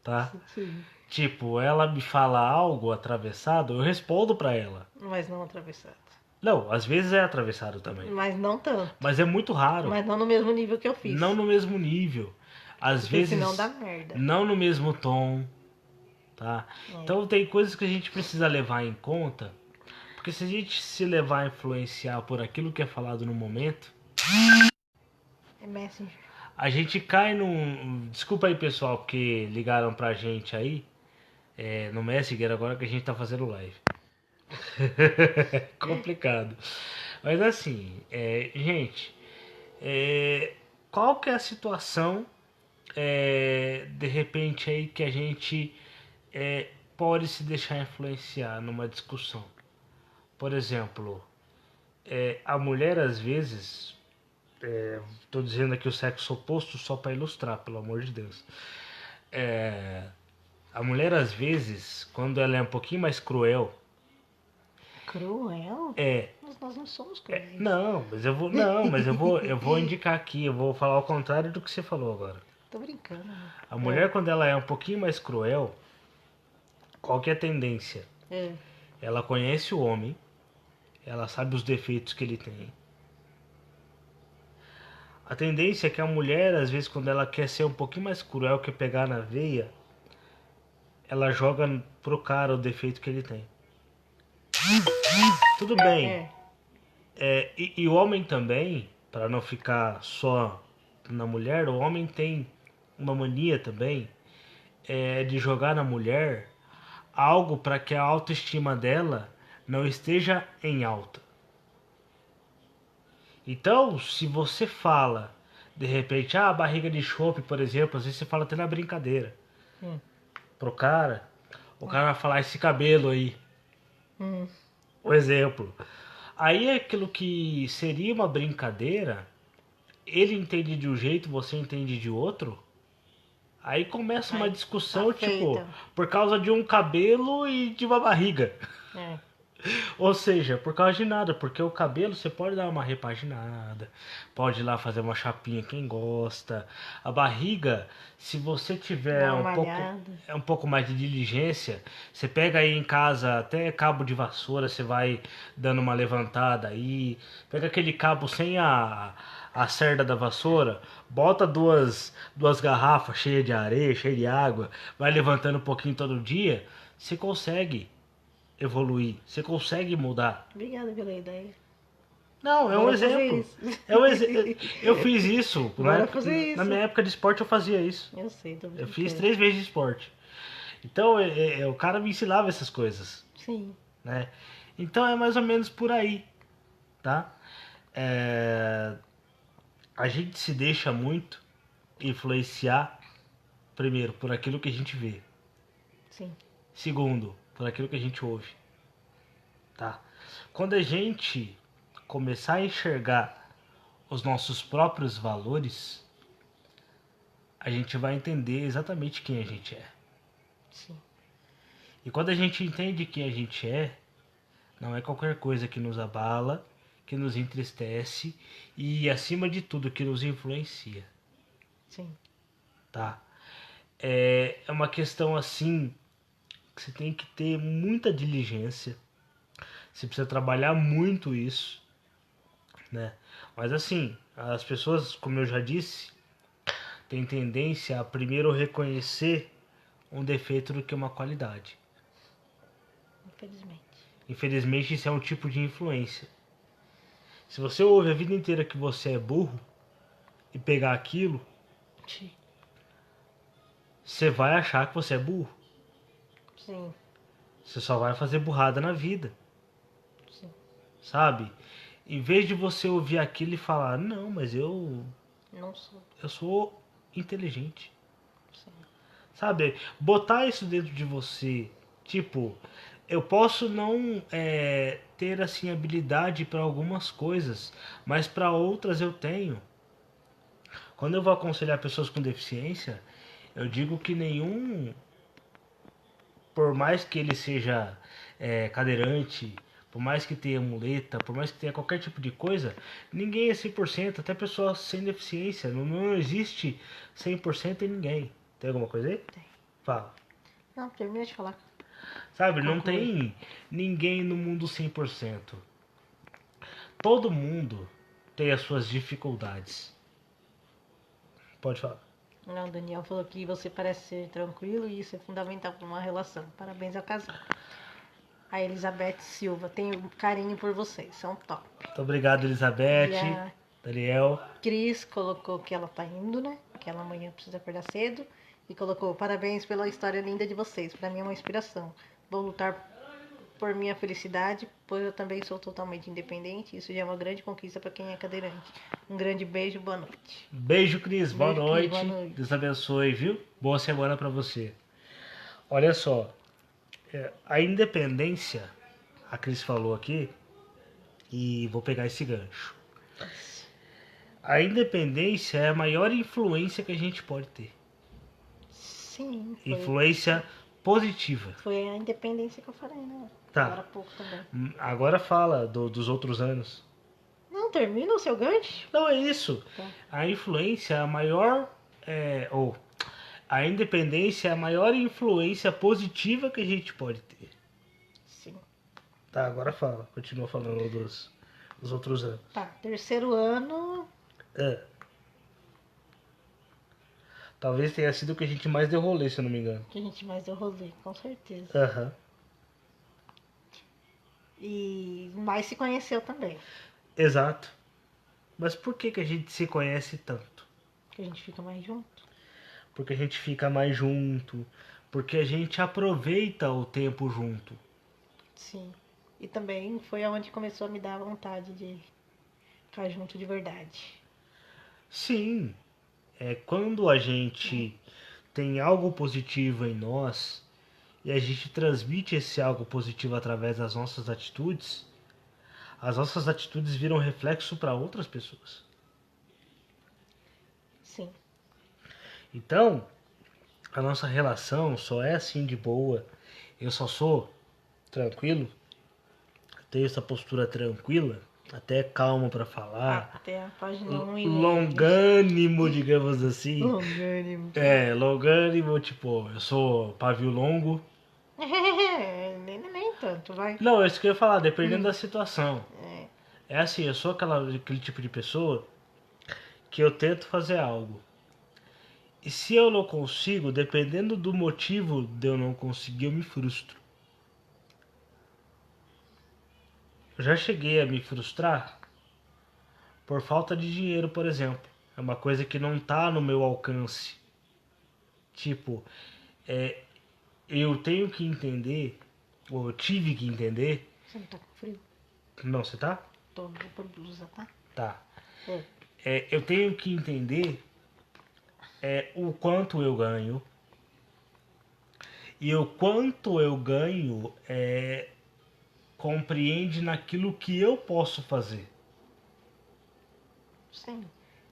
tá? Sim. Tipo, ela me fala algo atravessado, eu respondo pra ela. Mas não atravessado. Não, às vezes é atravessado também. Mas não tanto. Mas é muito raro. Mas não no mesmo nível que eu Não fiz. no mesmo nível. Às Porque senão dá vezes merda. não no mesmo tom, tá? É. Então tem coisas que a gente precisa levar em conta. Porque se a gente se levar a influenciar por aquilo que é falado no momento, É Messenger. a gente cai num. Desculpa aí, pessoal, porque ligaram pra gente aí no Messenger agora que a gente tá fazendo live. Complicado. Mas assim, gente, é, qual que é a situação de repente aí que a gente pode se deixar influenciar numa discussão? Por exemplo, a mulher às vezes, estou dizendo aqui o sexo oposto só para ilustrar, pelo amor de Deus. É, a mulher às vezes, quando ela é um pouquinho mais cruel, Cruel? é, Mas nós não somos cruéis. não, mas eu vou indicar aqui, eu vou falar ao contrário do que você falou agora. Tô brincando, né? A mulher quando ela é um pouquinho mais cruel, qual que é a tendência? É. Ela conhece o homem, ela sabe os defeitos que ele tem. A tendência é que a mulher, às vezes, quando ela quer ser um pouquinho mais cruel, quer pegar na veia, ela joga pro cara o defeito que ele tem. Tudo bem. É. E o homem também, para não ficar só na mulher, o homem tem uma mania também de jogar na mulher algo para que a autoestima dela não esteja em alta. Então, se você fala, de repente, barriga de chope, por exemplo, às vezes você fala até na brincadeira Hum. pro cara, o cara vai falar esse cabelo aí, Hum. o exemplo. Aí é aquilo que seria uma brincadeira, ele entende de um jeito, você entende de outro. Aí começa uma Aí tá discussão, tipo, feita. por causa de um cabelo e de uma barriga. É. Ou seja, por causa de nada, porque o cabelo você pode dar uma repaginada, pode ir lá fazer uma chapinha quem gosta. A barriga, se você tiver Dá uma malhada. um pouco mais de diligência, você pega aí em casa até cabo de vassoura, você vai dando uma levantada aí, pega aquele cabo sem a cerda da vassoura, bota duas garrafas cheias de areia, cheias de água, vai levantando um pouquinho todo dia, você consegue evoluir, você consegue mudar. Obrigada pela ideia. Não, é um Bora fazer exemplo. isso. Eu fiz isso. Bora fazer Na isso. minha época de esporte eu fazia isso. Eu sei, tô Eu brincando. fiz 3 vezes de esporte. Então o cara me ensinava essas coisas, Sim. né? Então é mais ou menos por aí, tá? É, a gente se deixa muito influenciar, primeiro, por aquilo que a gente vê. Sim. Segundo, por aquilo que a gente ouve, tá? Quando a gente começar a enxergar os nossos próprios valores, a gente vai entender exatamente quem a gente é. Sim. E quando a gente entende quem a gente é, não é qualquer coisa que nos abala, que nos entristece e, acima de tudo, que nos influencia, Sim. tá? É uma questão assim que você tem que ter muita diligência, você precisa trabalhar muito isso, né? Mas assim, as pessoas, como eu já disse, têm tendência a primeiro reconhecer um defeito do que uma qualidade. Infelizmente. Infelizmente, isso é um tipo de influência. Se você ouve a vida inteira que você é burro e pegar aquilo, Sim. você vai achar que você é burro. Sim. Você só vai fazer burrada na vida, Sim. sabe? Em vez de você ouvir aquilo e falar, não, mas Não sou. eu sou inteligente. Sim. Sabe? Botar isso dentro de você. Tipo, eu posso não ter assim habilidade para algumas coisas, mas para outras eu tenho. Quando eu vou aconselhar pessoas com deficiência, eu digo que por mais que ele seja cadeirante, por mais que tenha muleta, por mais que tenha qualquer tipo de coisa, ninguém é 100%, até pessoas sem deficiência. Não existe 100% em ninguém. Tem alguma coisa aí? Tem. Fala. Não, termina de falar. Sabe, não Conclui. tem ninguém no mundo 100%. Todo mundo tem as suas dificuldades. Pode falar. Não, o Daniel falou que você parece ser tranquilo e isso é fundamental para uma relação. Parabéns ao casal. A Elizabeth Silva, tenho carinho por vocês, são top. Muito obrigado, Elizabeth, E a Daniel. Cris colocou que ela tá indo, né? Que ela amanhã precisa acordar cedo. E colocou, parabéns pela história linda de vocês. Pra mim é uma inspiração. Vou lutar por minha felicidade, pois eu também sou totalmente independente. Isso já é uma grande conquista pra quem é cadeirante. Um grande beijo, boa noite. Beijo, Cris. Boa Beijo, Cris, noite. boa noite. Deus abençoe, viu? Boa semana pra você. Olha só. A independência, a Cris falou aqui, e vou pegar esse gancho. A independência é a maior influência que a gente pode ter. Sim, Influência positiva. foi a independência que eu falei, né? Tá. Agora há pouco também. Agora fala dos outros anos. Não, termina o seu gancho? Não, é isso. Tá. A influência é a maior. A independência é a maior influência positiva que a gente pode ter. Sim. Tá, agora fala. Continua falando dos outros anos. Tá, terceiro ano. Talvez tenha sido o que a gente mais deu rolê, se eu não me engano. Que a gente mais deu rolê, com certeza. Aham. E mais se conheceu também. Exato. Mas por que a gente se conhece tanto? Que a gente fica mais junto. Porque a gente fica mais junto. Porque a gente aproveita o tempo junto. Sim. E também foi aonde começou a me dar vontade de ficar junto de verdade. Sim. Quando a gente tem algo positivo em nós e a gente transmite esse algo positivo através das nossas atitudes, as nossas atitudes viram reflexo para outras pessoas. Sim. Então, a nossa relação só é assim de boa. Eu só sou tranquilo, tenho essa postura tranquila, até calmo para falar, Até a página 1 e longânimo, digamos assim. Longânimo. Longânimo, tipo, eu sou pavio longo. nem tanto, vai. Não, é isso que eu ia falar, dependendo da situação. É. É assim, eu sou aquele tipo de pessoa que eu tento fazer algo. E se eu não consigo, dependendo do motivo de eu não conseguir, eu me frustro. Eu já cheguei a me frustrar por falta de dinheiro, por exemplo. É uma coisa que não tá no meu alcance. Tipo, eu tenho que entender, ou eu tive que entender. Você não tá com frio? Não, você tá? Tô, vou por blusa, tá? Tá. É. Eu tenho que entender o quanto eu ganho. E o quanto eu ganho compreende naquilo que eu posso fazer. Sim.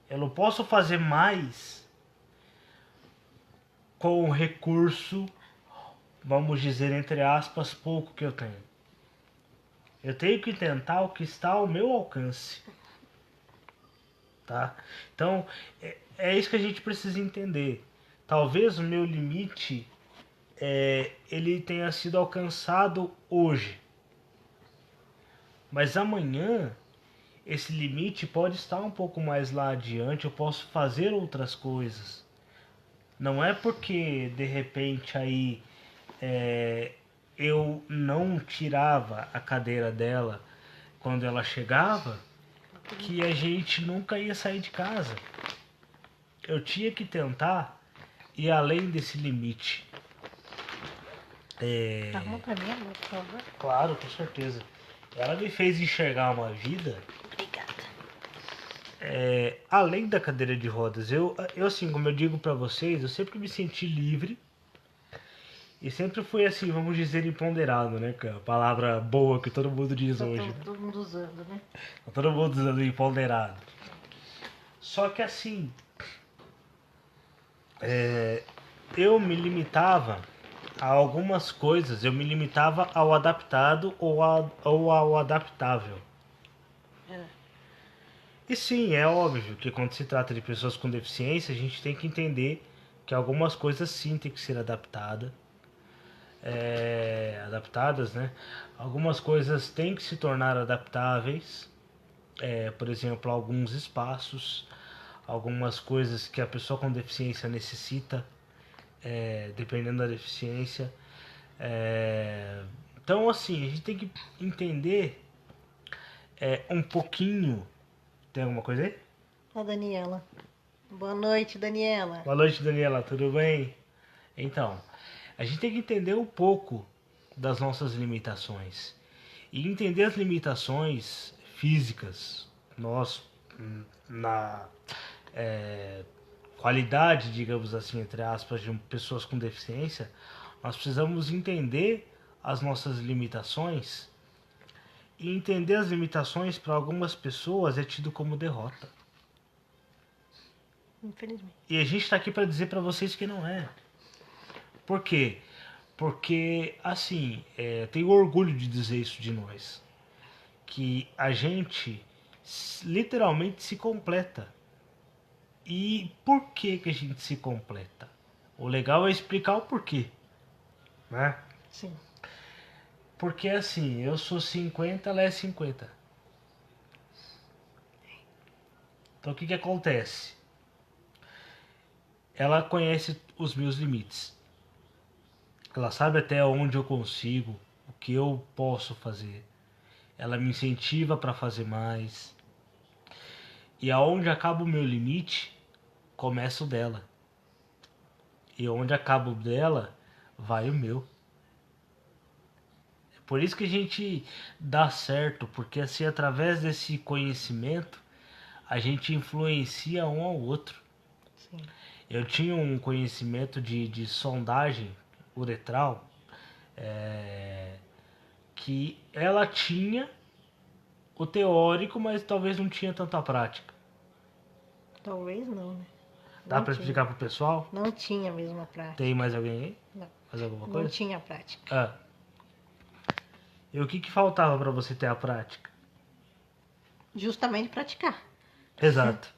Eu não posso fazer mais com o recurso, vamos dizer, entre aspas, pouco que eu tenho. Eu tenho que tentar o que está ao meu alcance. Tá? Então, é isso que a gente precisa entender. Talvez o meu limite ele tenha sido alcançado hoje. Mas amanhã esse limite pode estar um pouco mais lá adiante, eu posso fazer outras coisas. Não é porque de repente aí eu não tirava a cadeira dela quando ela chegava que a gente nunca ia sair de casa. Eu tinha que tentar ir além desse limite. Arruma pra mim, amor, por favor. Claro, com certeza. Ela me fez enxergar uma vida Obrigada. além da cadeira de rodas. Eu assim, como eu digo pra vocês, eu sempre me senti livre e sempre fui assim, vamos dizer, empoderado, né? Que é a palavra boa que todo mundo diz Tá hoje. todo mundo usando, né? Tá todo mundo dizendo empoderado. Só que assim, eu me limitava a algumas coisas eu me limitava ao adaptado ou ao adaptável. É. E sim, é óbvio que quando se trata de pessoas com deficiência, a gente tem que entender que algumas coisas sim tem que ser adaptadas, né? Algumas coisas têm que se tornar adaptáveis, por exemplo, alguns espaços, algumas coisas que a pessoa com deficiência necessita, dependendo da deficiência. Então, assim, a gente tem que entender um pouquinho. Tem alguma coisa aí? A Daniela. Boa noite, Daniela. Boa noite, Daniela, tudo bem? Então, a gente tem que entender um pouco das nossas limitações. E entender as limitações físicas, nós, na qualidade, digamos assim, entre aspas, de pessoas com deficiência, nós precisamos entender as nossas limitações. E entender as limitações para algumas pessoas é tido como derrota. Infelizmente. E a gente está aqui para dizer para vocês que não é. Por quê? Porque, assim, tenho orgulho de dizer isso de nós. Que a gente literalmente se completa. E por que que a gente se completa? O legal é explicar o porquê, né? Sim. Porque assim, eu sou 50, ela é 50. Então o que que acontece? Ela conhece os meus limites. Ela sabe até onde eu consigo, o que eu posso fazer. Ela me incentiva para fazer mais. E aonde acaba o meu limite, começa o dela. E onde acaba o dela, vai o meu. É por isso que a gente dá certo, porque assim, através desse conhecimento, a gente influencia um ao outro. Sim. Eu tinha um conhecimento de sondagem uretral, que ela tinha o teórico, mas talvez não tinha tanta prática. Talvez não, né? Dá Não para tinha. explicar pro pessoal? Não tinha mesmo a prática. Tem mais alguém aí? Não. Fazer alguma Não coisa? tinha prática. Ah. E o que que faltava para você ter a prática? Justamente praticar, Exato,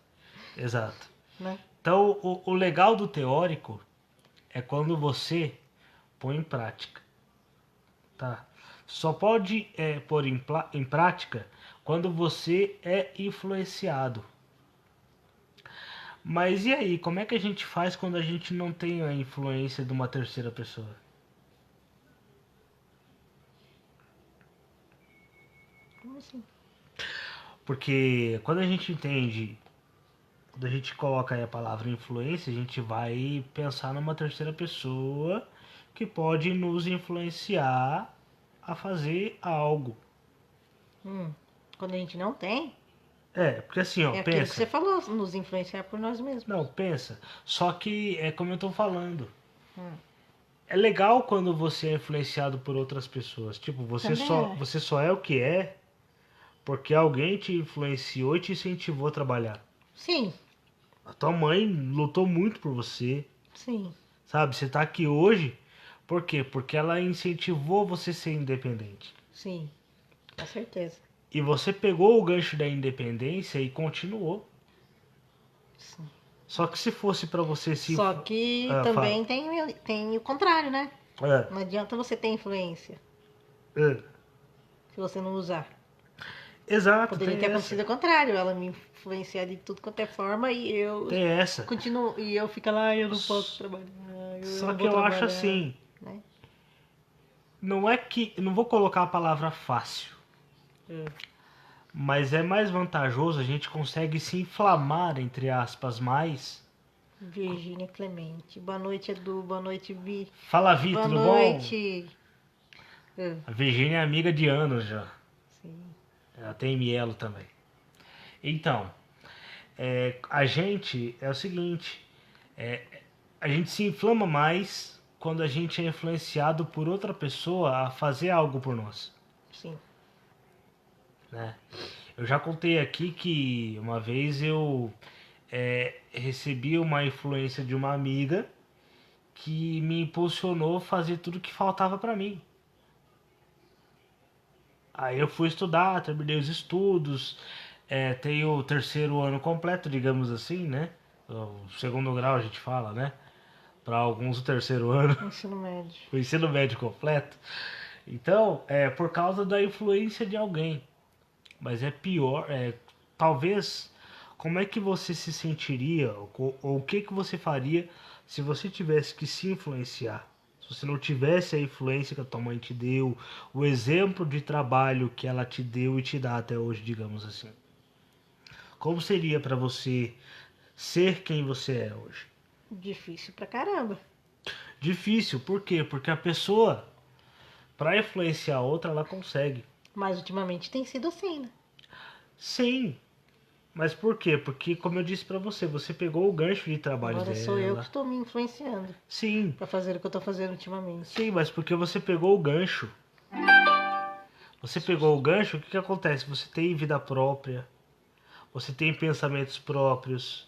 exato. né? Então, o legal do teórico é quando você põe em prática, tá? Só pode pôr em prática quando você é influenciado. Mas e aí, como é que a gente faz quando a gente não tem a influência de uma terceira pessoa? Como assim? Porque quando a gente entende, quando a gente coloca aí a palavra influência, a gente vai pensar numa terceira pessoa que pode nos influenciar a fazer algo. Quando a gente não tem, Porque assim, ó, é aquilo que você pensa. falou, nos influenciar por nós mesmos. Não, pensa. Só que é como eu tô falando. Hum. É legal quando você é influenciado por outras pessoas. Tipo, Também é. você só é o que é porque alguém te influenciou e te incentivou a trabalhar. Sim, A tua mãe lutou muito por você, sim, sabe? Você tá aqui hoje, por quê? Porque ela incentivou você a ser independente. sim, com certeza. E você pegou o gancho da independência e continuou. Sim. Só que se fosse pra você se... Só que Ah, também tem o contrário, né? fala. Não adianta você ter influência É. se você não usar. Exato, Poderia tem ter essa. acontecido o contrário, ela me influenciar de tudo quanto é forma e eu Tem essa. continuo, e eu fico lá, eu não posso trabalhar, eu Só não que vou eu acho trabalhar, assim, né? não é que... Eu não vou colocar a palavra fácil, É. mas é mais vantajoso, a gente consegue se inflamar, entre aspas, mais. Virgínia Clemente. Boa noite, Edu. Boa noite, Vi. Fala, Vi, Boa tudo bom? noite. A Virgínia é amiga de anos já. Sim. Ela tem mielo também. Então, a gente é o seguinte, a gente se inflama mais quando a gente é influenciado por outra pessoa a fazer algo por nós, Sim. né? Eu já contei aqui que uma vez eu recebi uma influência de uma amiga que me impulsionou a fazer tudo que faltava para mim. Aí eu fui estudar, terminei os estudos, tenho o terceiro ano completo, digamos assim, né? O segundo grau a gente fala, né? Para alguns o terceiro ano, Ensino médio. o ensino médio completo. Então, é por causa da influência de alguém. Mas é pior, talvez, como é que você se sentiria, ou o que que você faria se você tivesse que se influenciar? Se você não tivesse a influência que a tua mãe te deu, o exemplo de trabalho que ela te deu e te dá até hoje, digamos assim. Como seria para você ser quem você é hoje? Difícil pra caramba. Difícil, por quê? Porque a pessoa, para influenciar a outra, ela consegue. Mas ultimamente tem sido assim, né? Sim, mas por quê? Porque, como eu disse pra você, você pegou o gancho de trabalho Agora sou eu que dela. estou me influenciando Sim, pra fazer o que eu tô fazendo ultimamente. sim, mas porque você pegou o gancho. Você pegou o gancho, o que que acontece? Você tem vida própria, você tem pensamentos próprios.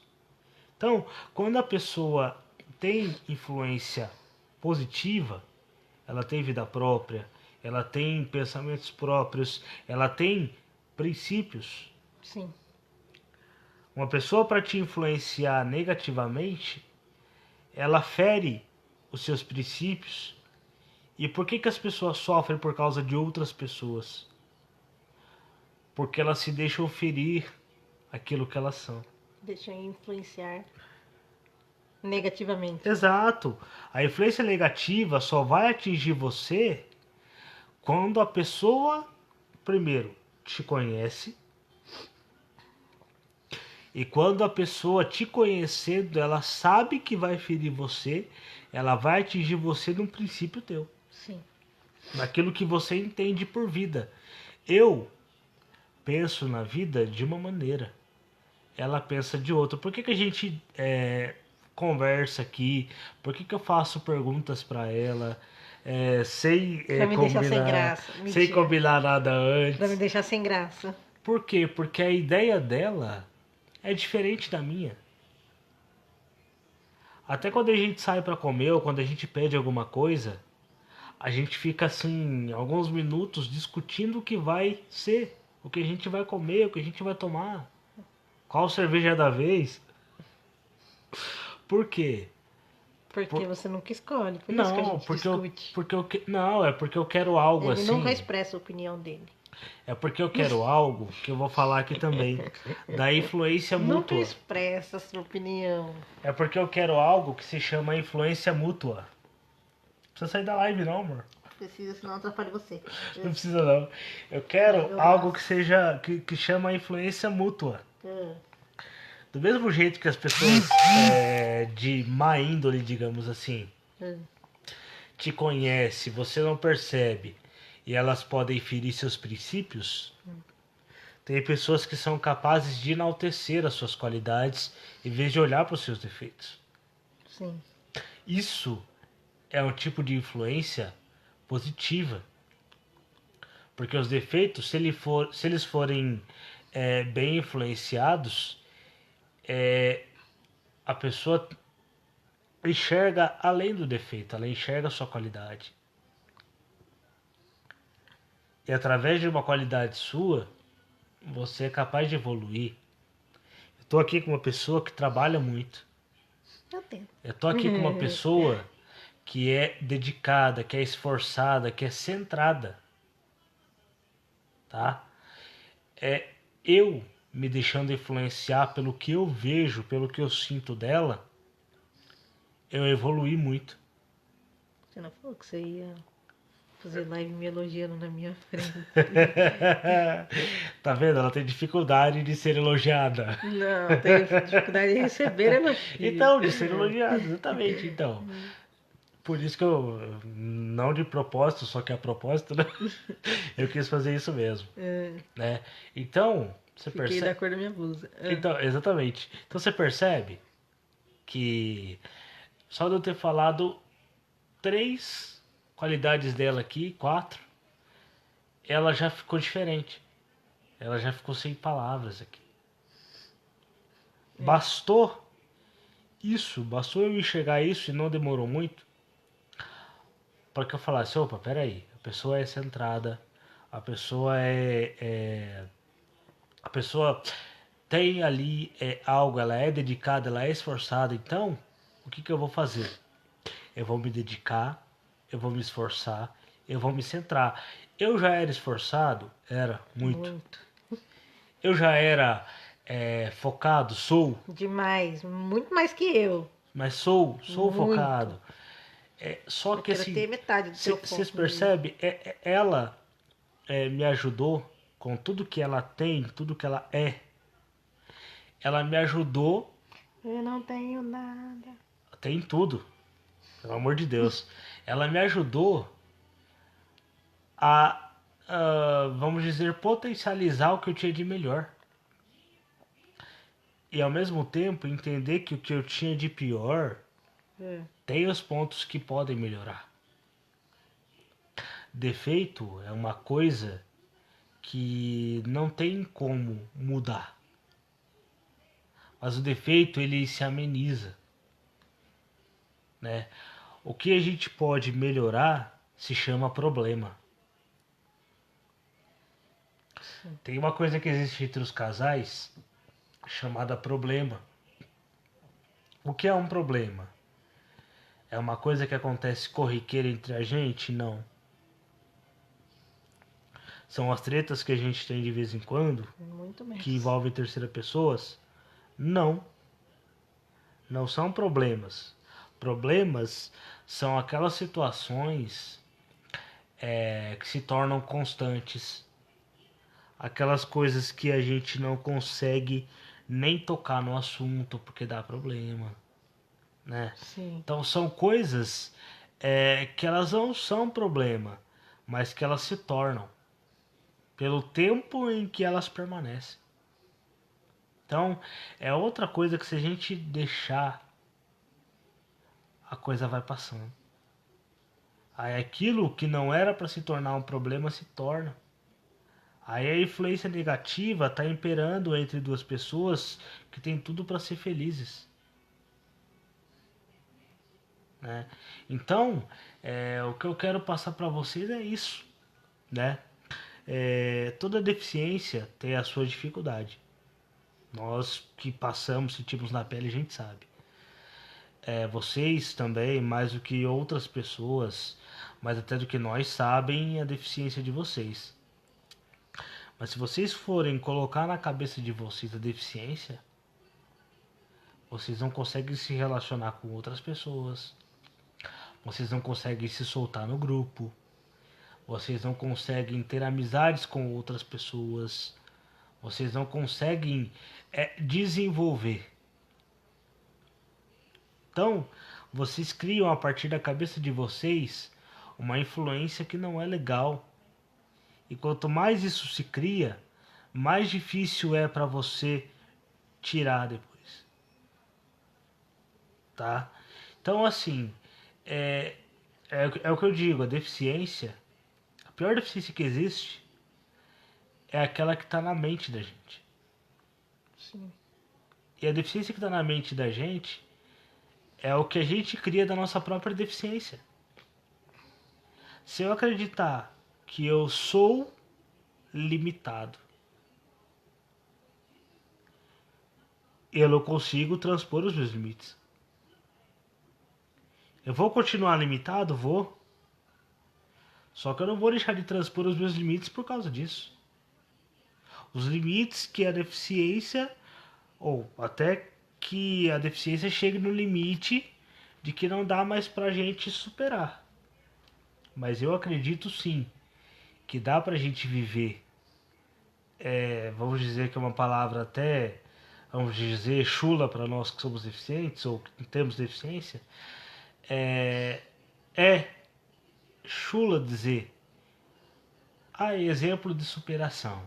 Então, quando a pessoa tem influência positiva, ela tem vida própria, ela tem pensamentos próprios, ela tem princípios. Sim, Uma pessoa para te influenciar negativamente, ela fere os seus princípios. E por que que as pessoas sofrem por causa de outras pessoas? Porque elas se deixam ferir aquilo que elas são. deixa eu influenciar negativamente. Exato. A influência negativa só vai atingir você quando a pessoa, primeiro, te conhece. E quando a pessoa te conhecendo, ela sabe que vai ferir você, ela vai atingir você num princípio teu, Sim, naquilo que você entende por vida. Eu penso na vida de uma maneira, ela pensa de outra. Por que que a gente conversa aqui? Por que que eu faço perguntas para ela? Sem pra me deixar sem combinar, graça. sem Mentira. combinar nada Pra me antes. deixar sem graça. Por quê? Porque a ideia dela é diferente da minha. Até quando a gente sai para comer ou quando a gente pede alguma coisa, a gente fica assim, alguns minutos discutindo o que vai ser, o que a gente vai comer, o que a gente vai tomar, qual cerveja é da vez. Por quê? Porque Por- você nunca escolhe. Por isso que a Não, gente discute. não, é porque eu quero algo Ele nunca assim. expressa a opinião dele. É porque eu quero algo que eu vou falar aqui também, da influência Nunca mútua. expressa a sua opinião. É porque eu quero algo que se chama influência mútua. Não precisa sair da live não, amor. Precisa, senão atrapalha você. Não precisa não. Eu quero algo que seja que chama influência mútua. Do mesmo jeito que as pessoas de má índole, digamos assim, te conhecem, você não percebe e elas podem ferir seus princípios, tem pessoas que são capazes de enaltecer as suas qualidades em vez de olhar para os seus defeitos. Sim. Isso é um tipo de influência positiva. Porque os defeitos, se eles forem bem influenciados, a pessoa enxerga além do defeito, ela enxerga a sua qualidade. E através de uma qualidade sua, você é capaz de evoluir. Eu estou aqui com uma pessoa que trabalha muito. Eu tento. Eu estou aqui com uma pessoa que é dedicada, que é esforçada, que é centrada. Tá? É eu me deixando influenciar pelo que eu vejo, pelo que eu sinto dela, eu evoluí muito. Você não falou que você ia fazer live me elogiando na minha frente. Tá vendo? Ela tem dificuldade de ser elogiada. Não, tenho dificuldade em receber elogio. Então, de ser elogiada, exatamente. Então, por isso que eu, não de propósito, só que a propósito, né? Eu quis fazer isso mesmo, né? Então, você Fiquei percebe. da cor da minha blusa. Então, exatamente. Então você percebe que só de eu ter falado 3 qualidades dela aqui, 4, ela já ficou diferente. Ela já ficou sem palavras aqui. Bastou isso, bastou eu enxergar isso e não demorou muito para que eu falasse, opa, peraí, a pessoa é centrada, a pessoa a pessoa tem ali algo, ela é dedicada, ela é esforçada, então o que eu vou fazer? Eu vou me dedicar, eu vou me esforçar, eu vou me centrar. Eu já era esforçado? Era, muito. Muito. Eu já era focado? Sou, Demais. Muito mais que eu. mas sou Muito. focado. Só Eu que quero assim, ter metade do teu vocês foco mesmo. percebem? Ela me ajudou com tudo que ela tem, tudo que ela é. Ela me ajudou, Eu não tenho nada. tem tudo, pelo amor de Deus. Ela me ajudou a, vamos dizer, potencializar o que eu tinha de melhor. E ao mesmo tempo entender que o que eu tinha de pior É. tem os pontos que podem melhorar. Defeito é uma coisa que não tem como mudar. Mas o defeito ele se ameniza, né? O que a gente pode melhorar se chama problema. Tem uma coisa que existe entre os casais chamada problema. O que é um problema? É uma coisa que acontece corriqueira entre a gente? Não. São as tretas que a gente tem de vez em quando, Muito que menos. envolvem terceira pessoas? Não. Não são problemas. Problemas são aquelas situações que se tornam constantes. Aquelas coisas que a gente não consegue nem tocar no assunto porque dá problema, né? Sim. Então são coisas que elas não são problema, mas que elas se tornam pelo tempo em que elas permanecem. Então é outra coisa que se a gente deixar, a coisa vai passando. Aí aquilo que não era para se tornar um problema se torna. Aí a influência negativa está imperando entre duas pessoas que têm tudo para ser felizes, né? Então, o que eu quero passar para vocês é isso, né? Toda deficiência tem a sua dificuldade. Nós que passamos, sentimos na pele, a gente sabe. Vocês também, mais do que outras pessoas, mais até do que nós, sabem a deficiência de vocês. Mas se vocês forem colocar na cabeça de vocês a deficiência, vocês não conseguem se relacionar com outras pessoas, vocês não conseguem se soltar no grupo, vocês não conseguem ter amizades com outras pessoas, vocês não conseguem desenvolver. Então, vocês criam a partir da cabeça de vocês uma influência que não é legal. E quanto mais isso se cria, mais difícil é para você tirar depois. Tá? Então, assim, é o que eu digo, a deficiência, a pior deficiência que existe é aquela que está na mente da gente. Sim. E a deficiência que está na mente da gente é o que a gente cria da nossa própria deficiência. Se eu acreditar que eu sou limitado, eu não consigo transpor os meus limites. Eu vou continuar limitado? Vou. Só que eu não vou deixar de transpor os meus limites por causa disso. Os limites que a deficiência, ou até que a deficiência chegue no limite de que não dá mais pra gente superar. Mas eu acredito sim que dá pra gente viver, vamos dizer que é uma palavra até, vamos dizer, chula para nós que somos deficientes ou que temos deficiência, é chula dizer exemplo de superação.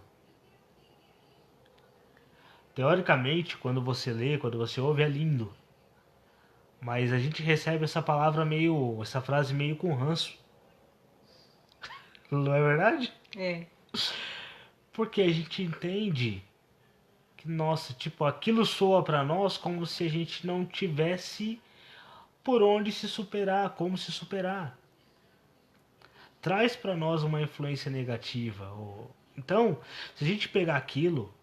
Teoricamente, quando você lê, quando você ouve, é lindo. Mas a gente recebe essa frase meio com ranço. Não é verdade? É. Porque a gente entende que, nossa, tipo, aquilo soa pra nós como se a gente não tivesse por onde se superar, como se superar. Traz pra nós uma influência negativa. Então, se a gente pegar aquilo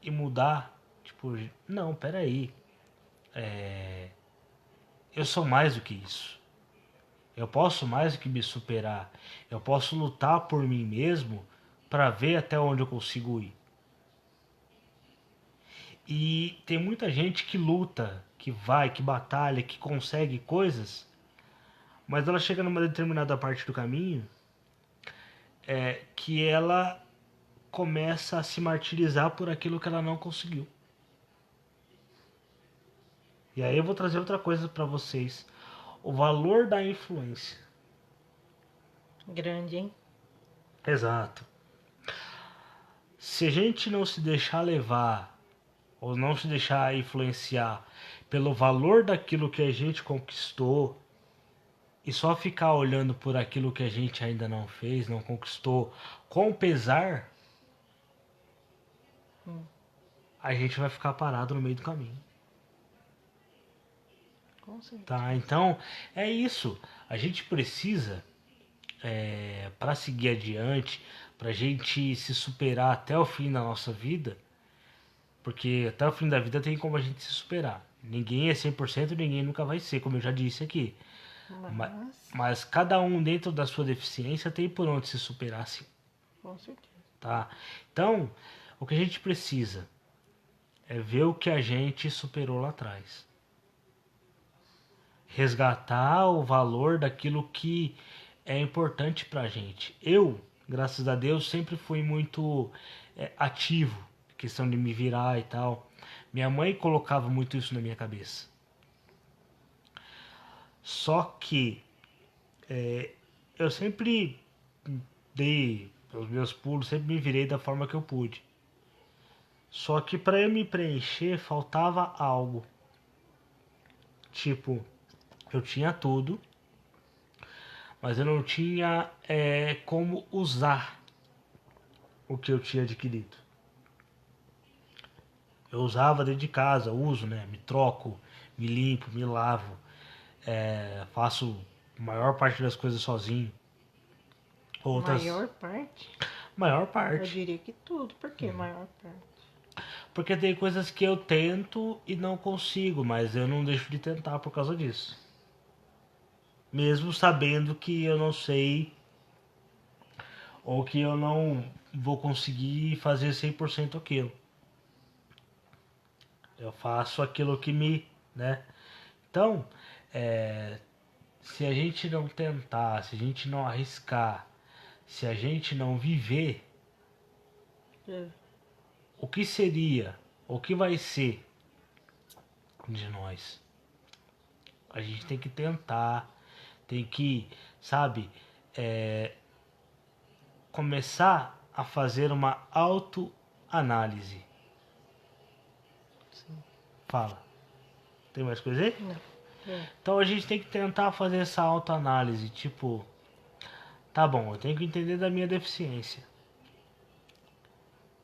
e mudar, tipo, não, peraí, eu sou mais do que isso. Eu posso mais do que me superar. Eu posso lutar por mim mesmo para ver até onde eu consigo ir. E tem muita gente que luta, que vai, que batalha, que consegue coisas, mas ela chega numa determinada parte do caminho que ela começa a se martirizar por aquilo que ela não conseguiu. E aí eu vou trazer outra coisa para vocês. O valor da influência. Grande, hein? Exato. Se a gente não se deixar levar ou não se deixar influenciar pelo valor daquilo que a gente conquistou e só ficar olhando por aquilo que a gente ainda não fez, não conquistou, com pesar, a gente vai ficar parado no meio do caminho. Com certeza. Tá? Então, é isso. A gente precisa, para seguir adiante, para a gente se superar até o fim da nossa vida, porque até o fim da vida tem como a gente se superar. Ninguém é 100%, ninguém nunca vai ser, como eu já disse aqui. Mas cada um dentro da sua deficiência tem por onde se superar, sim. Com certeza. Tá? Então, o que a gente precisa é ver o que a gente superou lá atrás. Resgatar o valor daquilo que é importante pra gente. Eu, graças a Deus, sempre fui muito ativo, questão de me virar e tal. Minha mãe colocava muito isso na minha cabeça. Só que eu sempre dei os meus pulos, sempre me virei da forma que eu pude. Só que para eu me preencher faltava algo. Tipo, eu tinha tudo, mas eu não tinha como usar o que eu tinha adquirido. Eu usava dentro de casa, uso, né? Me troco, me limpo, me lavo, faço a maior parte das coisas sozinho. Outras, Maior parte? maior Eu parte. diria que tudo. Por que maior parte? Porque tem coisas que eu tento e não consigo, mas eu não deixo de tentar por causa disso. Mesmo sabendo que eu não sei ou que eu não vou conseguir fazer 100% aquilo. Eu faço aquilo que me, né? Então, se a gente não tentar, se a gente não arriscar, se a gente não viver, É. o que seria, o que vai ser de nós? A gente tem que tentar, tem que, sabe, começar a fazer uma autoanálise. Sim. Fala. Tem mais coisa aí? Não. É. Então a gente tem que tentar fazer essa autoanálise, tipo, tá bom, eu tenho que entender da minha deficiência.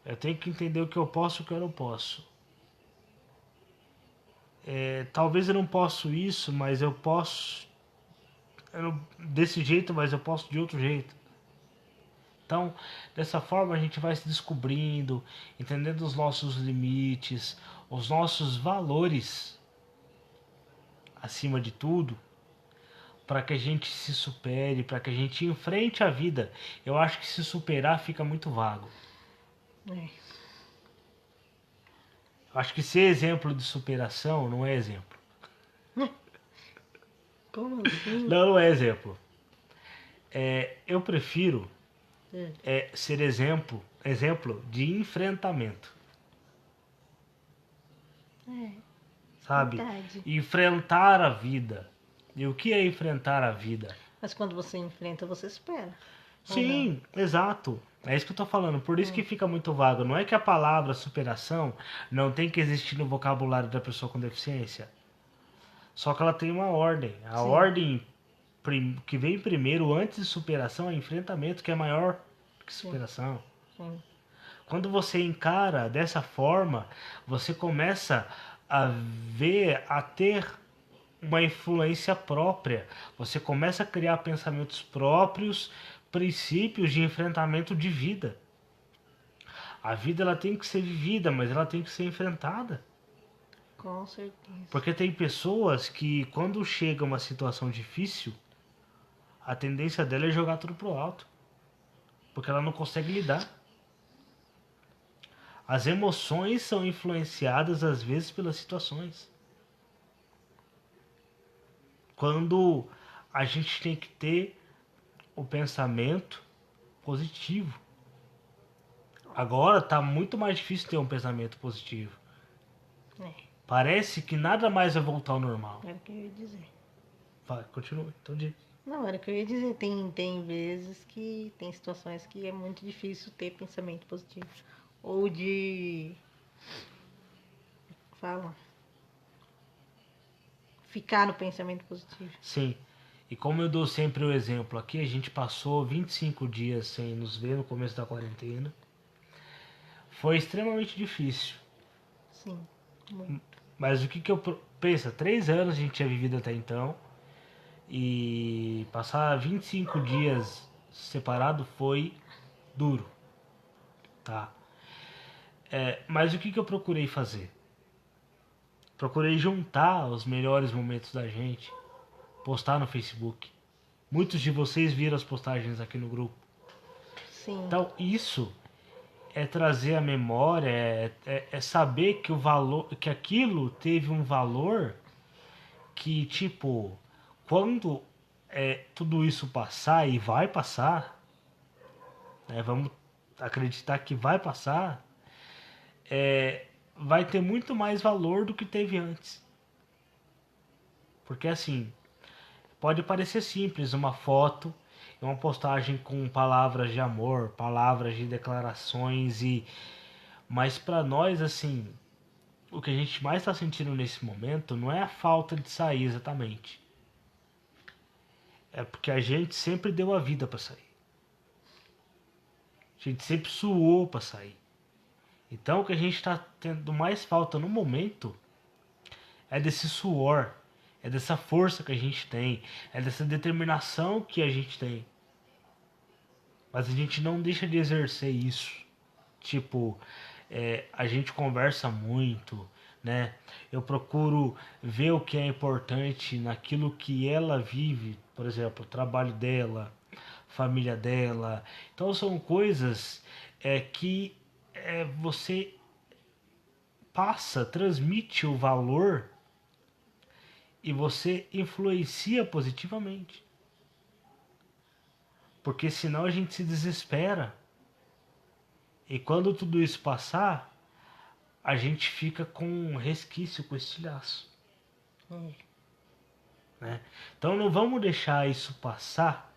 Eu tenho que entender o que eu posso e o que eu não posso. Talvez eu não possa isso, mas eu posso desse jeito, mas eu posso de outro jeito. Então, dessa forma a gente vai se descobrindo, entendendo os nossos limites, os nossos valores, acima de tudo, para que a gente se supere, para que a gente enfrente a vida. Eu acho que se superar fica muito vago. É. Eu acho que ser exemplo de superação não é exemplo. Como assim? Não é exemplo. Eu prefiro É. ser exemplo de enfrentamento. É. Sabe? Verdade. Enfrentar a vida. E o que é enfrentar a vida? Mas quando você enfrenta, você espera. Sim, exato. É isso que eu tô falando. Por isso que fica muito vago. Não é que a palavra superação não tem que existir no vocabulário da pessoa com deficiência. Só que ela tem uma ordem. A Sim. ordem que vem primeiro, antes de superação, é enfrentamento, que é maior que superação. Sim. Quando você encara dessa forma, você começa a ter uma influência própria. Você começa a criar pensamentos próprios, princípios de enfrentamento de vida. A vida ela tem que ser vivida, mas ela tem que ser enfrentada. Com certeza. Porque tem pessoas que quando chega uma situação difícil, a tendência dela é jogar tudo pro alto. Porque ela não consegue lidar. As emoções são influenciadas às vezes pelas situações. Quando a gente tem que ter o pensamento positivo. Agora tá muito mais difícil ter um pensamento positivo. É, Parece que nada mais vai voltar ao normal. era o que eu ia dizer. Vai, continua. Então diz. Não, era o que eu ia dizer. Tem vezes que tem situações que é muito difícil ter pensamento positivo. Ou de. Fala. Ficar no pensamento positivo. Sim. E como eu dou sempre o exemplo aqui, a gente passou 25 dias sem nos ver no começo da quarentena. Foi extremamente difícil. Sim, muito. Mas o que que eu pensa? 3 anos a gente tinha vivido até então. E passar 25 dias separado foi duro. Tá? Mas o que que eu procurei fazer? Procurei juntar os melhores momentos da gente. Postar no Facebook. Muitos de vocês viram as postagens aqui no grupo. Sim. Então isso é trazer a memória, é saber que o valor, que aquilo teve um valor que tipo, quando tudo isso passar e vai passar, né, vamos acreditar que vai passar, vai ter muito mais valor do que teve antes. Porque assim, pode parecer simples uma foto, uma postagem com palavras de amor, palavras de declarações mas para nós assim, o que a gente mais está sentindo nesse momento não é a falta de sair exatamente. É porque a gente sempre deu a vida para sair. A gente sempre suou para sair. Então o que a gente está tendo mais falta no momento é desse suor, é dessa força que a gente tem, é dessa determinação que a gente tem. Mas a gente não deixa de exercer isso. Tipo, a gente conversa muito, né? Eu procuro ver o que é importante naquilo que ela vive, por exemplo, o trabalho dela, família dela. Então são coisas que você passa, transmite o valor e você influencia positivamente. Porque senão a gente se desespera. E quando tudo isso passar, a gente fica com um resquício, com estilhaço. Né? Então não vamos deixar isso passar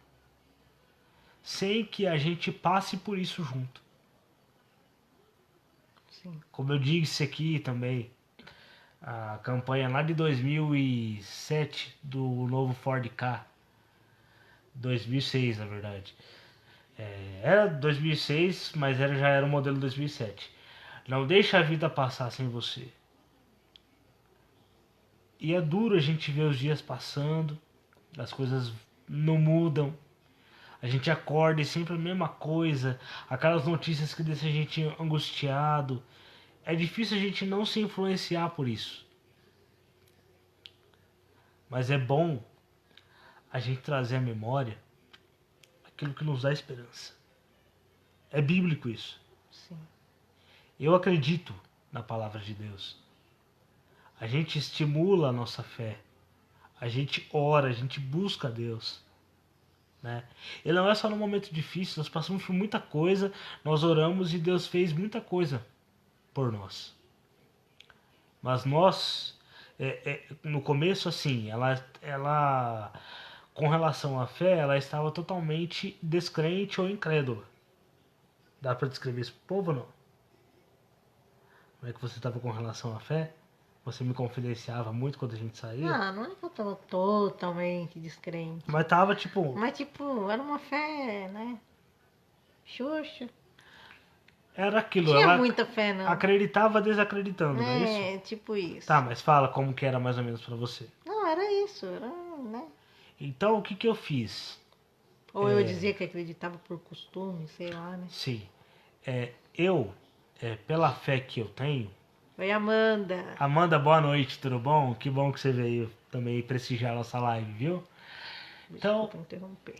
sem que a gente passe por isso junto. Sim. Como eu disse aqui também, a campanha lá de 2007 do novo Ford Ka, 2006 na verdade. Era 2006, mas já era o modelo 2007. Não deixa a vida passar sem você. E é duro a gente ver os dias passando, as coisas não mudam. A gente acorda e sempre a mesma coisa, aquelas notícias que deixam a gente angustiado. É difícil a gente não se influenciar por isso. Mas é bom a gente trazer à memória aquilo que nos dá esperança. É bíblico isso. Sim. Eu acredito na palavra de Deus. A gente estimula a nossa fé. A gente ora, a gente busca a Deus. Né? E não é só no momento difícil, nós passamos por muita coisa, nós oramos e Deus fez muita coisa por nós. Mas nós, no começo assim, ela com relação à fé, ela estava totalmente descrente ou incrédula. Dá para descrever isso pro povo ou não? Como é que você estava com relação à fé? Você me confidenciava muito quando a gente saía? Não é que eu tô totalmente descrente. Mas tava tipo... Mas, tipo, era uma fé, né? Xuxa. Era aquilo, Tinha ela muita fé, não. acreditava desacreditando, não é isso? É, tipo isso. Tá, mas fala como que era mais ou menos pra você. Não, era isso, era, né? Então, o que que eu fiz? Ou eu dizia que acreditava por costume, sei lá, né? Sim, eu, pela fé que eu tenho... Oi, Amanda. Amanda, boa noite, tudo bom? Que bom que você veio também prestigiar a nossa live, viu? Então, Desculpa interromper.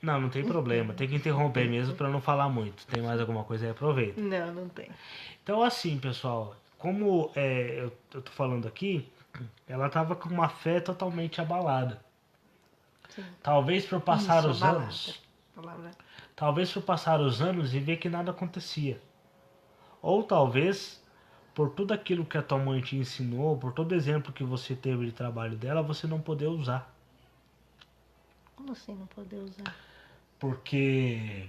não tem problema, tem que interromper mesmo pra não falar muito. Tem mais alguma coisa aí? Aproveita. Não, não tem. Então, assim, pessoal, como eu tô falando aqui, ela tava com uma fé totalmente abalada. Sim. Talvez por passar Isso, os balada. anos, Palavra. talvez por passar os anos e ver que nada acontecia. Ou talvez por tudo aquilo que a tua mãe te ensinou, por todo exemplo que você teve de trabalho dela, você não poder usar. Como assim não poder usar? Porque